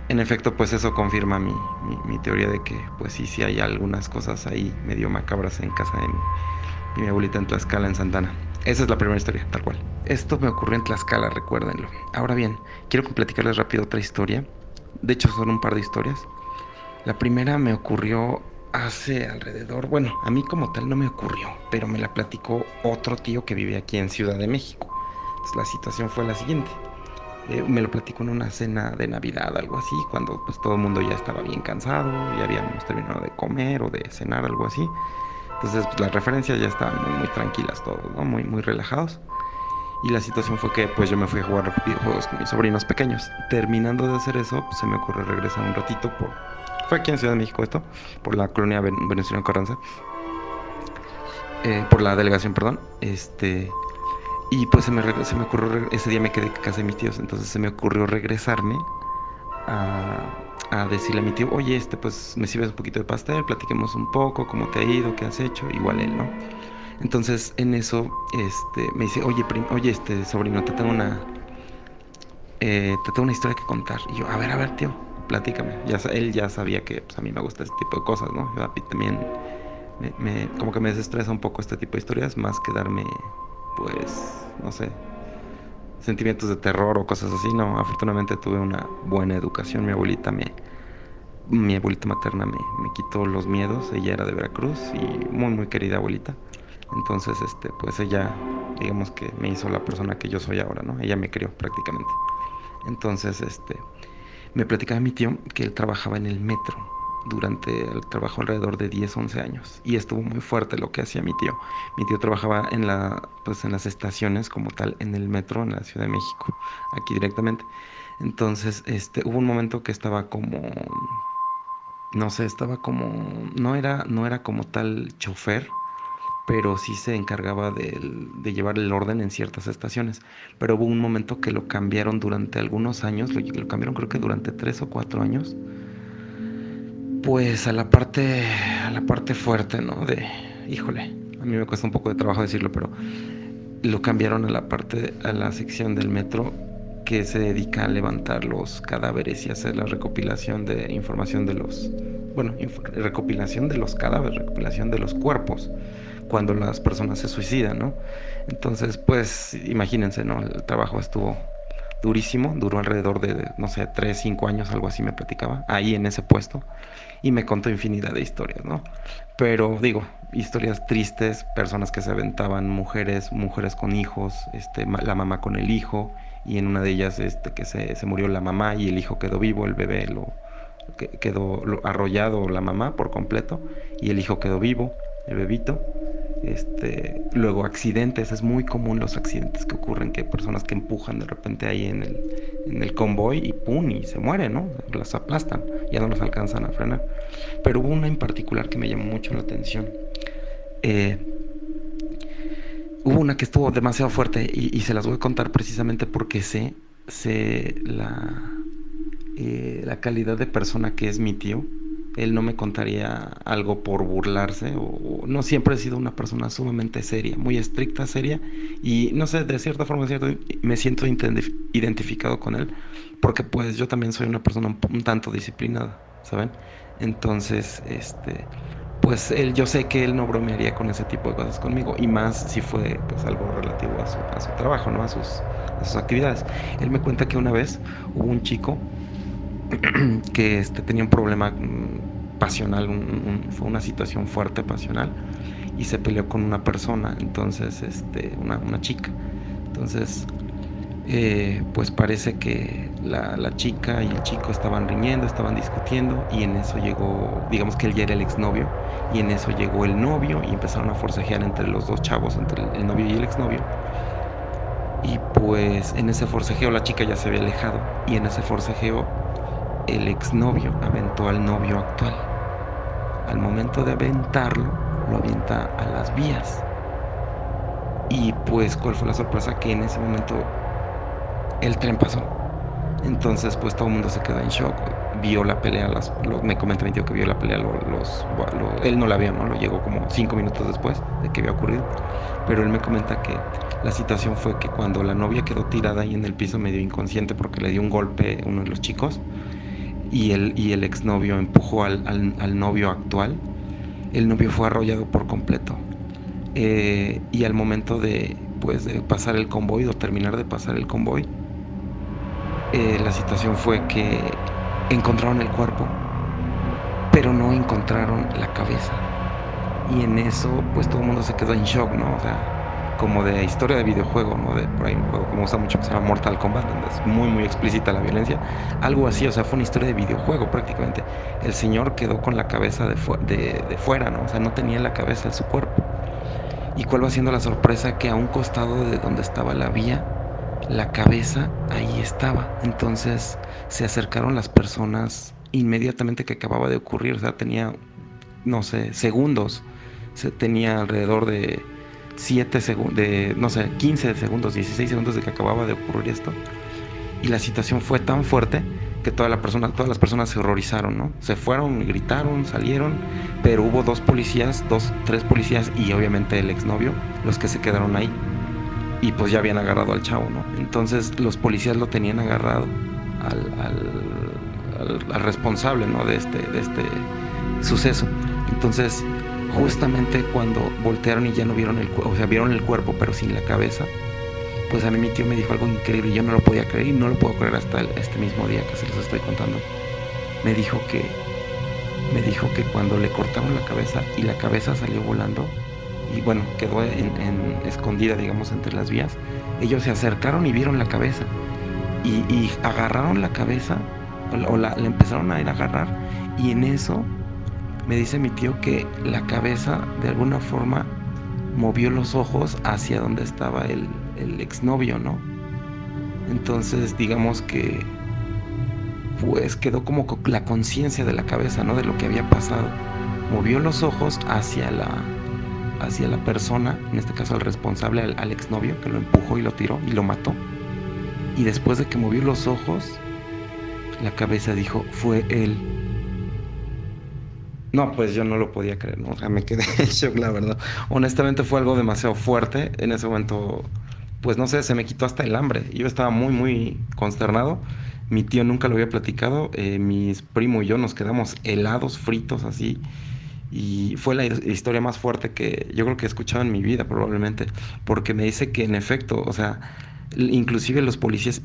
Speaker 4: en efecto, pues eso confirma mi teoría de que, pues sí hay algunas cosas ahí medio macabras en casa de mi abuelita en Tlaxcala, en Santana. Esa es la primera historia, tal cual. Esto me ocurrió en Tlaxcala, recuérdenlo. Ahora bien, quiero platicarles rápido otra historia. De hecho, son un par de historias. La primera me ocurrió hace alrededor, bueno, a mí como tal no me ocurrió, pero me la platicó otro tío que vive aquí en Ciudad de México. Entonces la situación fue la siguiente. Me lo platicó en una cena de Navidad, algo así, cuando pues todo el mundo ya estaba bien cansado, ya habíamos terminado de comer o de cenar, algo así. Entonces pues, las referencias ya estaban muy, muy tranquilas todos, ¿no? Muy, muy relajados. Y la situación fue que pues yo me fui a jugar videojuegos con mis sobrinos pequeños. Terminando de hacer eso, pues, se me ocurrió regresar un ratito por... Fue aquí en Ciudad de México esto, por la colonia Venustiano Carranza. Por la delegación, perdón. Y pues se me ocurrió, ese día me quedé en casa de mis tíos, entonces se me ocurrió regresarme a decirle a mi tío, oye, pues me sirves un poquito de pastel, platiquemos un poco, cómo te ha ido, qué has hecho, igual él, ¿no? Entonces en eso, me dice, oye, sobrino, te tengo una historia que contar. Y yo, a ver, tío, platícame. Él ya sabía que pues, a mí me gusta este tipo de cosas, ¿no? Yo a mí también como que me desestresa un poco este tipo de historias, más que darme, pues, no sé, sentimientos de terror o cosas así. No, afortunadamente tuve una buena educación. Mi abuelita materna me quitó los miedos. Ella era de Veracruz y muy, muy querida abuelita. Entonces, pues ella, digamos que me hizo la persona que yo soy ahora, ¿no? Ella me crió prácticamente. Entonces, me platicaba mi tío que él trabajaba en el metro durante el trabajo alrededor de 10 11 años y estuvo muy fuerte lo que hacía mi tío. Mi tío trabajaba pues en las estaciones como tal, en el metro en la Ciudad de México, aquí directamente. Entonces, hubo un momento que estaba como, no sé, no era como tal chofer, pero sí se encargaba de llevar el orden en ciertas estaciones. Pero hubo un momento que lo cambiaron durante algunos años, lo cambiaron creo que durante 3 o 4 años, pues a la parte fuerte, ¿no? Híjole, a mí me cuesta un poco de trabajo decirlo, pero lo cambiaron a la sección del metro que se dedica a levantar los cadáveres y hacer la recopilación de información recopilación de los cadáveres, recopilación de los cuerpos cuando las personas se suicidan, ¿no? Entonces, pues, imagínense, ¿no? El trabajo estuvo durísimo, duró alrededor de, no sé, 3, 5 años, algo así me platicaba, ahí en ese puesto, y me contó infinidad de historias, ¿no? Pero digo, historias tristes, personas que se aventaban, mujeres con hijos, la mamá con el hijo, y en una de ellas, que se murió la mamá y el hijo quedó vivo, el bebé quedó arrollado la mamá por completo, y el hijo quedó vivo, el bebito. Luego accidentes, es muy común los accidentes que ocurren, que personas que empujan de repente ahí en el convoy y ¡pum! Y se mueren, ¿no? Las aplastan, ya no los alcanzan a frenar. Pero hubo una en particular que me llamó mucho la atención. Hubo una que estuvo demasiado fuerte y se las voy a contar precisamente porque sé la calidad de persona que es mi tío. Él no me contaría algo por burlarse, o no, siempre he sido una persona sumamente seria, muy estricta, seria, y no sé, de cierta forma me siento identificado con él, porque pues yo también soy una persona un tanto disciplinada, ¿saben? Entonces, pues yo sé que él no bromearía con ese tipo de cosas conmigo, y más si fue pues algo relativo a su trabajo, ¿no? A sus actividades. Él me cuenta que una vez hubo un chico que tenía un problema pasional, fue una situación fuerte pasional, y se peleó con una persona, entonces una chica. Entonces pues parece que la chica y el chico estaban riñendo, estaban discutiendo, y en eso llegó, digamos que él ya era el exnovio, y en eso llegó el novio y empezaron a forcejear entre los dos chavos, entre el novio y el exnovio. Y pues en ese forcejeo la chica ya se había alejado, y en ese forcejeo el exnovio aventó al novio actual. Al momento de aventarlo, lo avienta a las vías. Y pues, ¿cuál fue la sorpresa? Que en ese momento el tren pasó. Entonces, pues todo el mundo se quedó en shock. Vio la pelea, me comenta mi tío que vio la pelea, él no la vio, ¿no? Lo llegó como 5 minutos después de que había ocurrido. Pero él me comenta que la situación fue que cuando la novia quedó tirada ahí en el piso medio inconsciente porque le dio un golpe a uno de los chicos, y el exnovio empujó al novio actual, el novio fue arrollado por completo. Y al momento de pasar el convoy, o terminar de pasar el convoy, la situación fue que encontraron el cuerpo pero no encontraron la cabeza. Y en eso, pues todo el mundo se quedó en shock, ¿no? O sea, como de historia de videojuego, ¿no? De por ahí un juego que me gusta mucho que se llama Mortal Kombat, donde es muy, muy explícita la violencia. Algo así, o sea, fue una historia de videojuego prácticamente. El señor quedó con la cabeza de fuera, ¿no? O sea, no tenía la cabeza de su cuerpo. ¿Y cuál va siendo la sorpresa? Que a un costado de donde estaba la vía, la cabeza ahí estaba. Entonces se acercaron las personas inmediatamente que acababa de ocurrir. O sea, tenía, no sé, segundos. Tenía alrededor de 7 segundos, no sé, 15 segundos, 16 segundos de que acababa de ocurrir esto. Y la situación fue tan fuerte que todas las personas se horrorizaron, ¿no? Se fueron, gritaron, salieron, pero hubo tres policías y obviamente el exnovio, los que se quedaron ahí. Y pues ya habían agarrado al chavo, ¿no? Entonces los policías lo tenían agarrado al responsable, ¿no? De este suceso. Entonces, justamente cuando voltearon y ya no vieron o sea, vieron el cuerpo, pero sin la cabeza, pues a mí mi tío me dijo algo increíble y yo no lo podía creer y no lo puedo creer hasta este mismo día que se los estoy contando. Me dijo que cuando le cortaron la cabeza y la cabeza salió volando y bueno, quedó escondida, digamos, entre las vías, ellos se acercaron y vieron la cabeza y agarraron la cabeza le empezaron a ir a agarrar y en eso me dice mi tío que la cabeza de alguna forma movió los ojos hacia donde estaba el exnovio, ¿no? Entonces digamos que pues quedó como la conciencia de la cabeza, ¿no? De lo que había pasado. Movió los ojos hacia la persona, en este caso al responsable, al exnovio, que lo empujó y lo tiró y lo mató. Y después de que movió los ojos, la cabeza dijo, fue él. No, pues yo no lo podía creer, ¿no? O sea, me quedé en shock, la verdad. Honestamente fue algo demasiado fuerte. En ese momento, pues no sé, se me quitó hasta el hambre. Yo estaba muy, muy consternado. Mi tío nunca lo había platicado. Mis primo y yo nos quedamos helados, fritos, así. Y fue la historia más fuerte que yo creo que he escuchado en mi vida, probablemente. Porque me dice que en efecto, o sea, inclusive los policías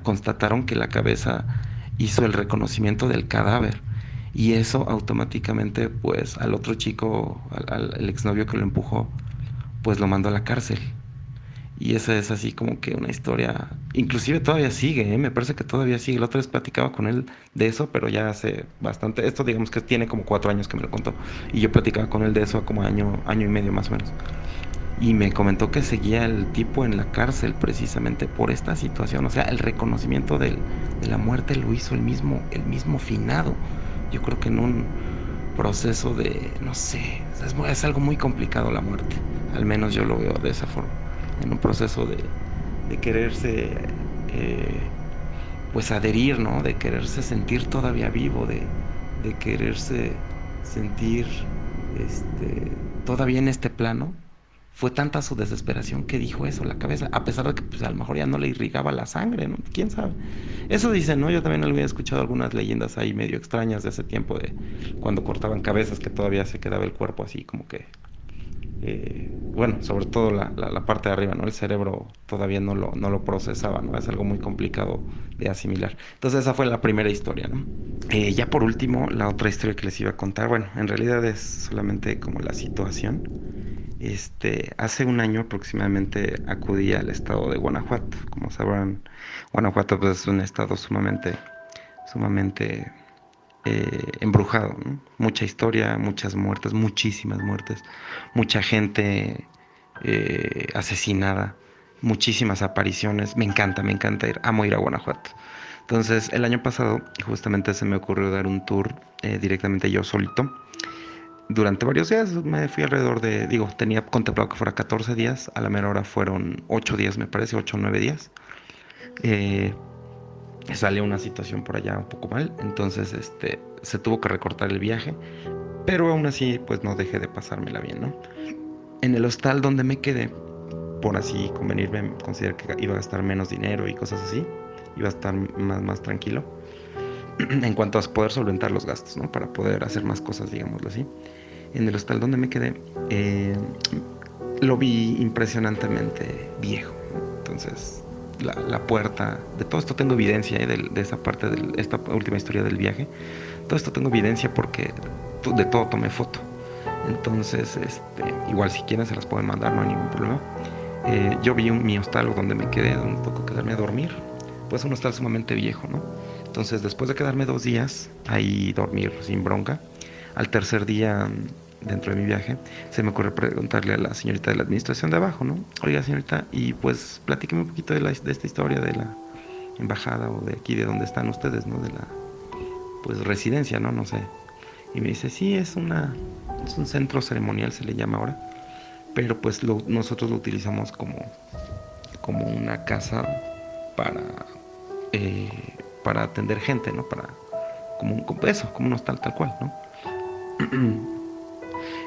Speaker 4: constataron que la cabeza hizo el reconocimiento del cadáver. Y eso automáticamente, pues, al otro chico, al exnovio que lo empujó, pues lo mandó a la cárcel. Y esa es así como que una historia, inclusive todavía sigue, me parece que todavía sigue. La otra vez platicaba con él de eso, pero ya hace bastante, esto digamos que tiene como 4 años que me lo contó. Y yo platicaba con él de eso como año y medio más o menos. Y me comentó que seguía el tipo en la cárcel precisamente por esta situación. O sea, el reconocimiento de la muerte lo hizo el mismo finado. Yo creo que en un proceso de, no sé, es algo muy complicado la muerte. Al menos yo lo veo de esa forma. En un proceso de quererse, pues adherir, ¿no? De quererse sentir todavía vivo, de quererse sentir todavía en este plano. Fue tanta su desesperación que dijo eso, la cabeza, a pesar de que pues, a lo mejor ya no le irrigaba la sangre, ¿no? ¿Quién sabe? Eso dicen, ¿no? Yo también había escuchado algunas leyendas ahí medio extrañas de ese tiempo, de cuando cortaban cabezas, que todavía se quedaba el cuerpo así como que, bueno, sobre todo la parte de arriba, ¿no? El cerebro todavía no lo procesaba, ¿no? Es algo muy complicado de asimilar. Entonces esa fue la primera historia, ¿no? Ya por último, la otra historia que les iba a contar, bueno, en realidad es solamente como la situación. Hace un año aproximadamente acudí al estado de Guanajuato. Como sabrán, Guanajuato pues, es un estado sumamente embrujado, ¿no? Mucha historia, muchas muertes, muchísimas muertes, mucha gente asesinada, muchísimas apariciones. Me encanta ir, amo ir a Guanajuato. Entonces, el año pasado justamente se me ocurrió dar un tour directamente yo solito. Durante varios días me fui alrededor de, tenía contemplado que fuera 14 días, a la mera hora fueron 8 días, me parece, 8 o 9 días. Salió una situación por allá un poco mal, entonces se tuvo que recortar el viaje, pero aún así pues no dejé de pasármela bien, ¿no? En el hostal donde me quedé, por así convenirme, consideré que iba a gastar menos dinero y cosas así, iba a estar más tranquilo en cuanto a poder solventar los gastos, ¿no? Para poder hacer más cosas, digámoslo así. En el hostal donde me quedé, lo vi impresionantemente viejo, ¿no? Entonces, la puerta, de todo esto tengo evidencia de esa parte de esta última historia del viaje. Todo esto tengo evidencia porque de todo tomé foto. Entonces, igual si quieren se las pueden mandar, no hay ningún problema. Yo vi mi hostal donde me quedé, donde tocó quedarme a dormir. Pues un hostal sumamente viejo, ¿no? Entonces, después de quedarme 2 días ahí dormir sin bronca, al tercer día dentro de mi viaje, se me ocurre preguntarle a la señorita de la administración de abajo, ¿no? Oiga, señorita, y pues platíqueme un poquito de esta historia de la embajada o de aquí de donde están ustedes, ¿no? De la, pues, residencia, ¿no? No sé. Y me dice, sí, es un centro ceremonial, se le llama ahora, pero pues nosotros lo utilizamos como una casa para atender gente, ¿no? Como un hostal tal cual, ¿no?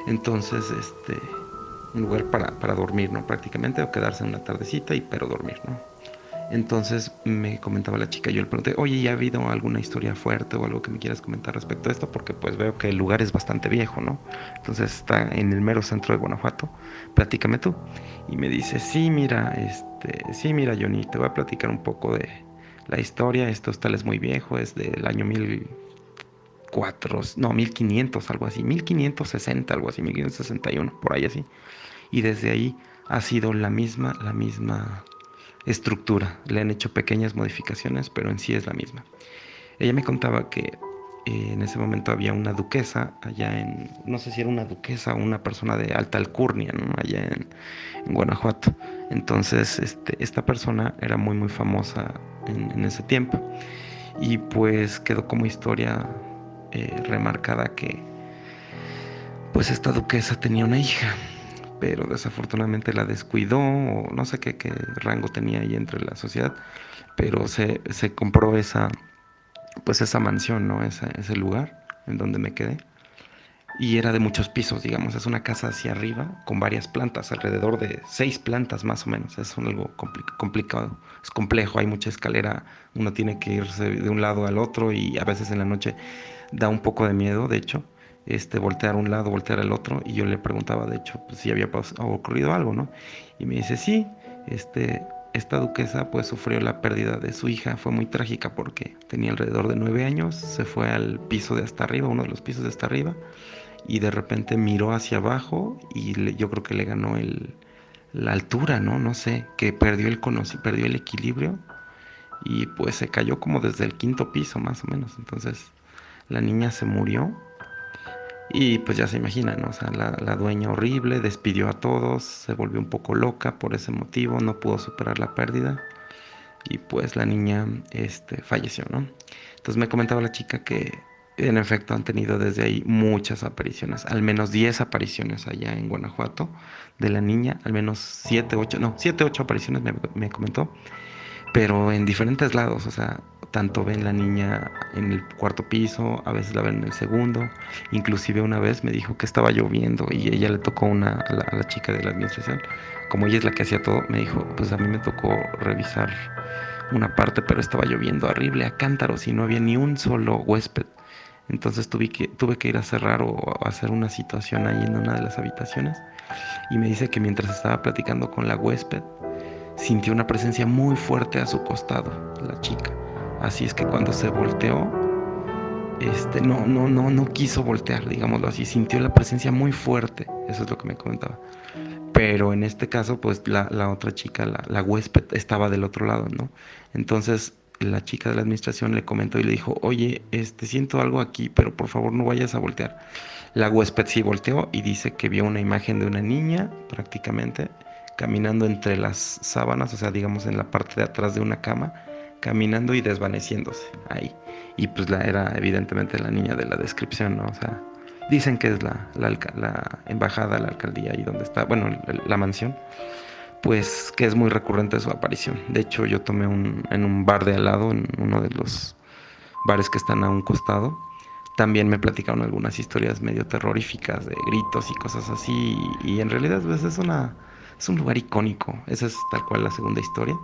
Speaker 4: Entonces, un lugar para dormir, ¿no? Prácticamente, o quedarse una tardecita pero dormir, ¿no? Entonces me comentaba la chica, yo le pregunté, oye, ¿ya ha habido alguna historia fuerte o algo que me quieras comentar respecto a esto? Porque pues veo que el lugar es bastante viejo, ¿no? Entonces está en el mero centro de Guanajuato, platícame tú. Y me dice, sí, mira, Johnny, te voy a platicar un poco de la historia. Este hostal es muy viejo, es del año 1500, algo así, 1560, algo así, 1561, por ahí así. Y desde ahí ha sido la misma estructura. Le han hecho pequeñas modificaciones, pero en sí es la misma. Ella me contaba que en ese momento había una duquesa allá no sé si era una duquesa o una persona de alta alcurnia, ¿no? Allá en Guanajuato. Entonces, esta persona era muy, muy famosa en ese tiempo. Y pues quedó como historia remarcada que pues esta duquesa tenía una hija, pero desafortunadamente la descuidó, o no sé qué rango tenía ahí entre la sociedad, pero se compró esa mansión, ¿no? Ese lugar en donde me quedé. Y era de muchos pisos, digamos, es una casa hacia arriba con varias plantas, alrededor de 6 plantas más o menos. Es algo complicado, es complejo, hay mucha escalera, uno tiene que irse de un lado al otro y a veces en la noche da un poco de miedo, de hecho, voltear a un lado, voltear al otro. Y yo le preguntaba, de hecho, pues, si había ocurrido algo, ¿no? Y me dice, sí, esta duquesa pues sufrió la pérdida de su hija. Fue muy trágica porque tenía alrededor de 9 años, se fue al piso de hasta arriba, uno de los pisos de hasta arriba, y de repente miró hacia abajo y yo creo que le ganó la altura, ¿no? No sé, que perdió el equilibrio y pues se cayó como desde el 5.º piso más o menos. Entonces la niña se murió y pues ya se imaginan, ¿no? O sea, la dueña horrible despidió a todos, se volvió un poco loca por ese motivo, no pudo superar la pérdida y pues la niña falleció, ¿no? Entonces me comentaba la chica que en efecto han tenido desde ahí muchas apariciones, al menos 10 apariciones allá en Guanajuato de la niña, al menos 7, 8 apariciones me comentó, pero en diferentes lados. O sea, tanto ven la niña en el 4.º piso, a veces la ven en el segundo. Inclusive una vez me dijo que estaba lloviendo y ella le tocó a la chica de la administración, como ella es la que hacía todo, me dijo, pues a mí me tocó revisar una parte, pero estaba lloviendo horrible a cántaros y no había ni un solo huésped. Entonces tuve que ir a cerrar o a hacer una situación ahí en una de las habitaciones. Y me dice que mientras estaba platicando con la huésped, sintió una presencia muy fuerte a su costado, la chica. Así es que cuando se volteó, no quiso voltear, digámoslo así. Sintió la presencia muy fuerte, eso es lo que me comentaba. Pero en este caso, pues la otra chica, la huésped, estaba del otro lado, ¿no? Entonces la chica de la administración le comentó y le dijo, oye, siento algo aquí, pero por favor no vayas a voltear. La huésped sí volteó y dice que vio una imagen de una niña, prácticamente, caminando entre las sábanas, o sea, digamos en la parte de atrás de una cama, caminando y desvaneciéndose ahí. Y pues era evidentemente la niña de la descripción, ¿no? O sea, dicen que es la embajada, la alcaldía ahí donde está, bueno, la mansión, pues que es muy recurrente su aparición. De hecho, yo tomé en un bar de al lado, en uno de los bares que están a un costado. También me platicaron algunas historias medio terroríficas de gritos y cosas así. Y en realidad pues, es un lugar icónico. Esa es tal cual la segunda historia.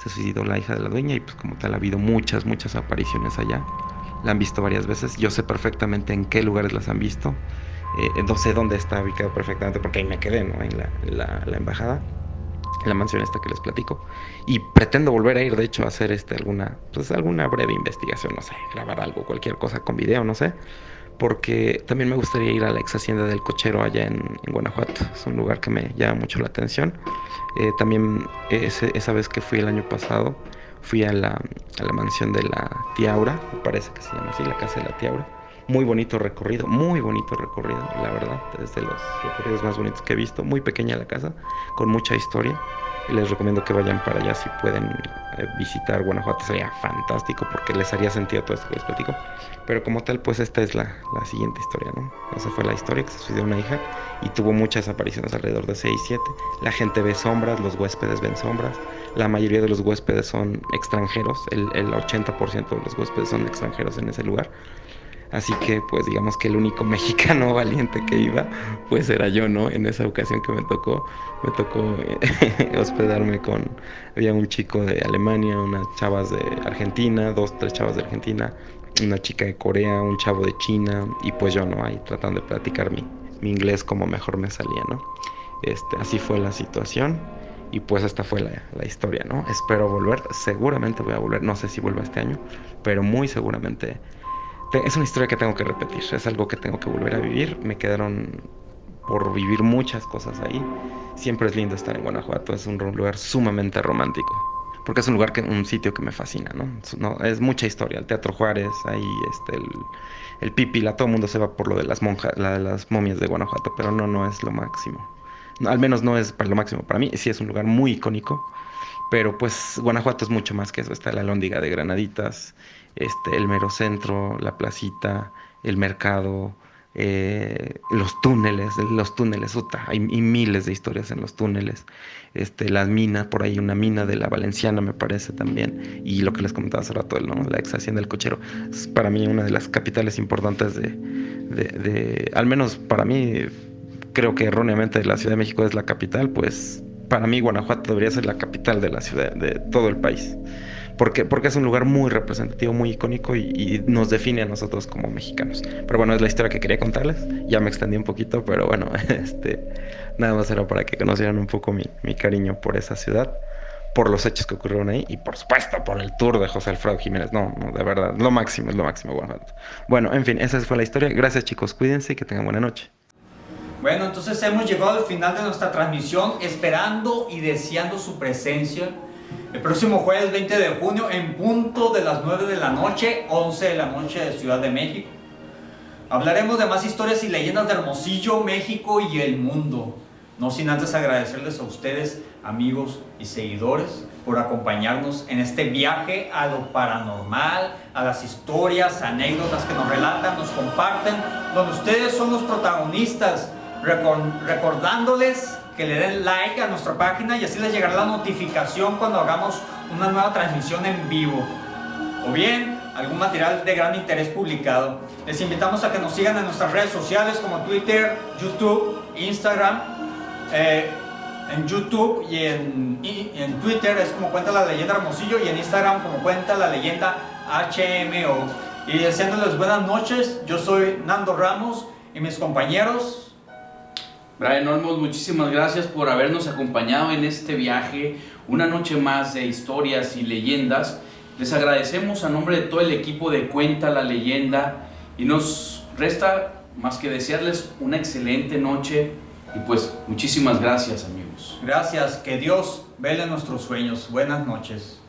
Speaker 4: Se suicidó la hija de la dueña y pues como tal ha habido muchas apariciones allá. La han visto varias veces. Yo sé perfectamente en qué lugares las han visto. No sé dónde está ubicado perfectamente porque ahí me quedé, ¿no? En la embajada. la mansión esta que les platico, y pretendo volver a ir, de hecho, a hacer alguna breve investigación, no sé, grabar algo, cualquier cosa con video, no sé, porque también me gustaría ir a la ex hacienda del Cochero allá en Guanajuato. Es un lugar que me llama mucho la atención. También esa vez que fui el año pasado, fui a la mansión de la tía Aura, me parece que se llama así, la casa de la tía Aura. Muy bonito recorrido, la verdad, es de los recorridos más bonitos que he visto. Muy pequeña la casa, con mucha historia. Y les recomiendo que vayan para allá si pueden visitar Guanajuato. Sería fantástico porque les haría sentido todo esto que les platico. Pero como tal, pues esta es la siguiente historia, ¿no? Esa fue la historia, que se suicidó una hija y tuvo muchas apariciones, alrededor de 6, 7. La gente ve sombras, los huéspedes ven sombras. La mayoría de los huéspedes son extranjeros. El 80% de los huéspedes son extranjeros en ese lugar. Así que pues digamos que el único mexicano valiente que iba pues era yo, ¿no? En esa ocasión que me tocó hospedarme había un chico de Alemania, unas chavas de Argentina, 2, 3 chavas de Argentina, una chica de Corea, un chavo de China y pues yo, ¿no? Ahí tratando de practicar mi inglés como mejor me salía, ¿no? Así fue la situación y pues esta fue la historia, ¿no? Espero volver, seguramente voy a volver, no sé si vuelvo este año, pero muy seguramente. Es una historia que tengo que repetir, es algo que tengo que volver a vivir. Me quedaron por vivir muchas cosas ahí. Siempre es lindo estar en Guanajuato, es un lugar sumamente romántico, porque es un sitio que me fascina, ¿no? Es mucha historia, el Teatro Juárez, ahí el Pípila, todo el mundo se va por lo de las monjas, de las momias de Guanajuato, pero no es lo máximo. No, al menos no es para lo máximo para mí, sí es un lugar muy icónico, pero pues Guanajuato es mucho más que eso. Está la Alhóndiga de Granaditas, el mero centro, la placita, el mercado, los túneles, hay miles de historias en los túneles. Las minas, por ahí una mina de la Valenciana me parece también, y lo que les comentaba hace rato, ¿no? La ex hacienda del Cochero, es para mí una de las capitales importantes al menos para mí, creo que erróneamente la Ciudad de México es la capital, pues para mí Guanajuato debería ser la capital de la ciudad, de todo el país. Porque es un lugar muy representativo, muy icónico y nos define a nosotros como mexicanos. Pero bueno, es la historia que quería contarles. Ya me extendí un poquito, pero bueno, nada más era para que conocieran un poco mi cariño por esa ciudad, por los hechos que ocurrieron ahí y por supuesto por el tour de José Alfredo Jiménez. No, de verdad, es lo máximo Guanajuato. Bueno, en fin, esa fue la historia. Gracias, chicos, cuídense y que tengan buena noche.
Speaker 2: Bueno, entonces hemos llegado al final de nuestra transmisión, esperando y deseando su presencia el próximo jueves 20 de junio en punto de las 9 de la noche, 11 de la noche de Ciudad de México. Hablaremos de más historias y leyendas de Hermosillo, México y el mundo. No sin antes agradecerles a ustedes, amigos y seguidores, por acompañarnos en este viaje a lo paranormal, a las historias, anécdotas que nos relatan, nos comparten, donde ustedes son los protagonistas, recordándoles que le den like a nuestra página y así les llegará la notificación cuando hagamos una nueva transmisión en vivo o bien algún material de gran interés publicado. Les invitamos a que nos sigan en nuestras redes sociales como Twitter, YouTube, Instagram. En YouTube y en Twitter es como Cuenta la Leyenda Hermosillo y en Instagram como Cuenta la Leyenda HMO. Y deseándoles buenas noches, yo soy Nando Ramos y mis compañeros
Speaker 1: Brian Olmos, muchísimas gracias por habernos acompañado en este viaje, una noche más de historias y leyendas. Les agradecemos a nombre de todo el equipo de Cuenta la Leyenda y nos resta más que desearles una excelente noche y pues muchísimas gracias, amigos.
Speaker 2: Gracias, que Dios vele nuestros sueños. Buenas noches.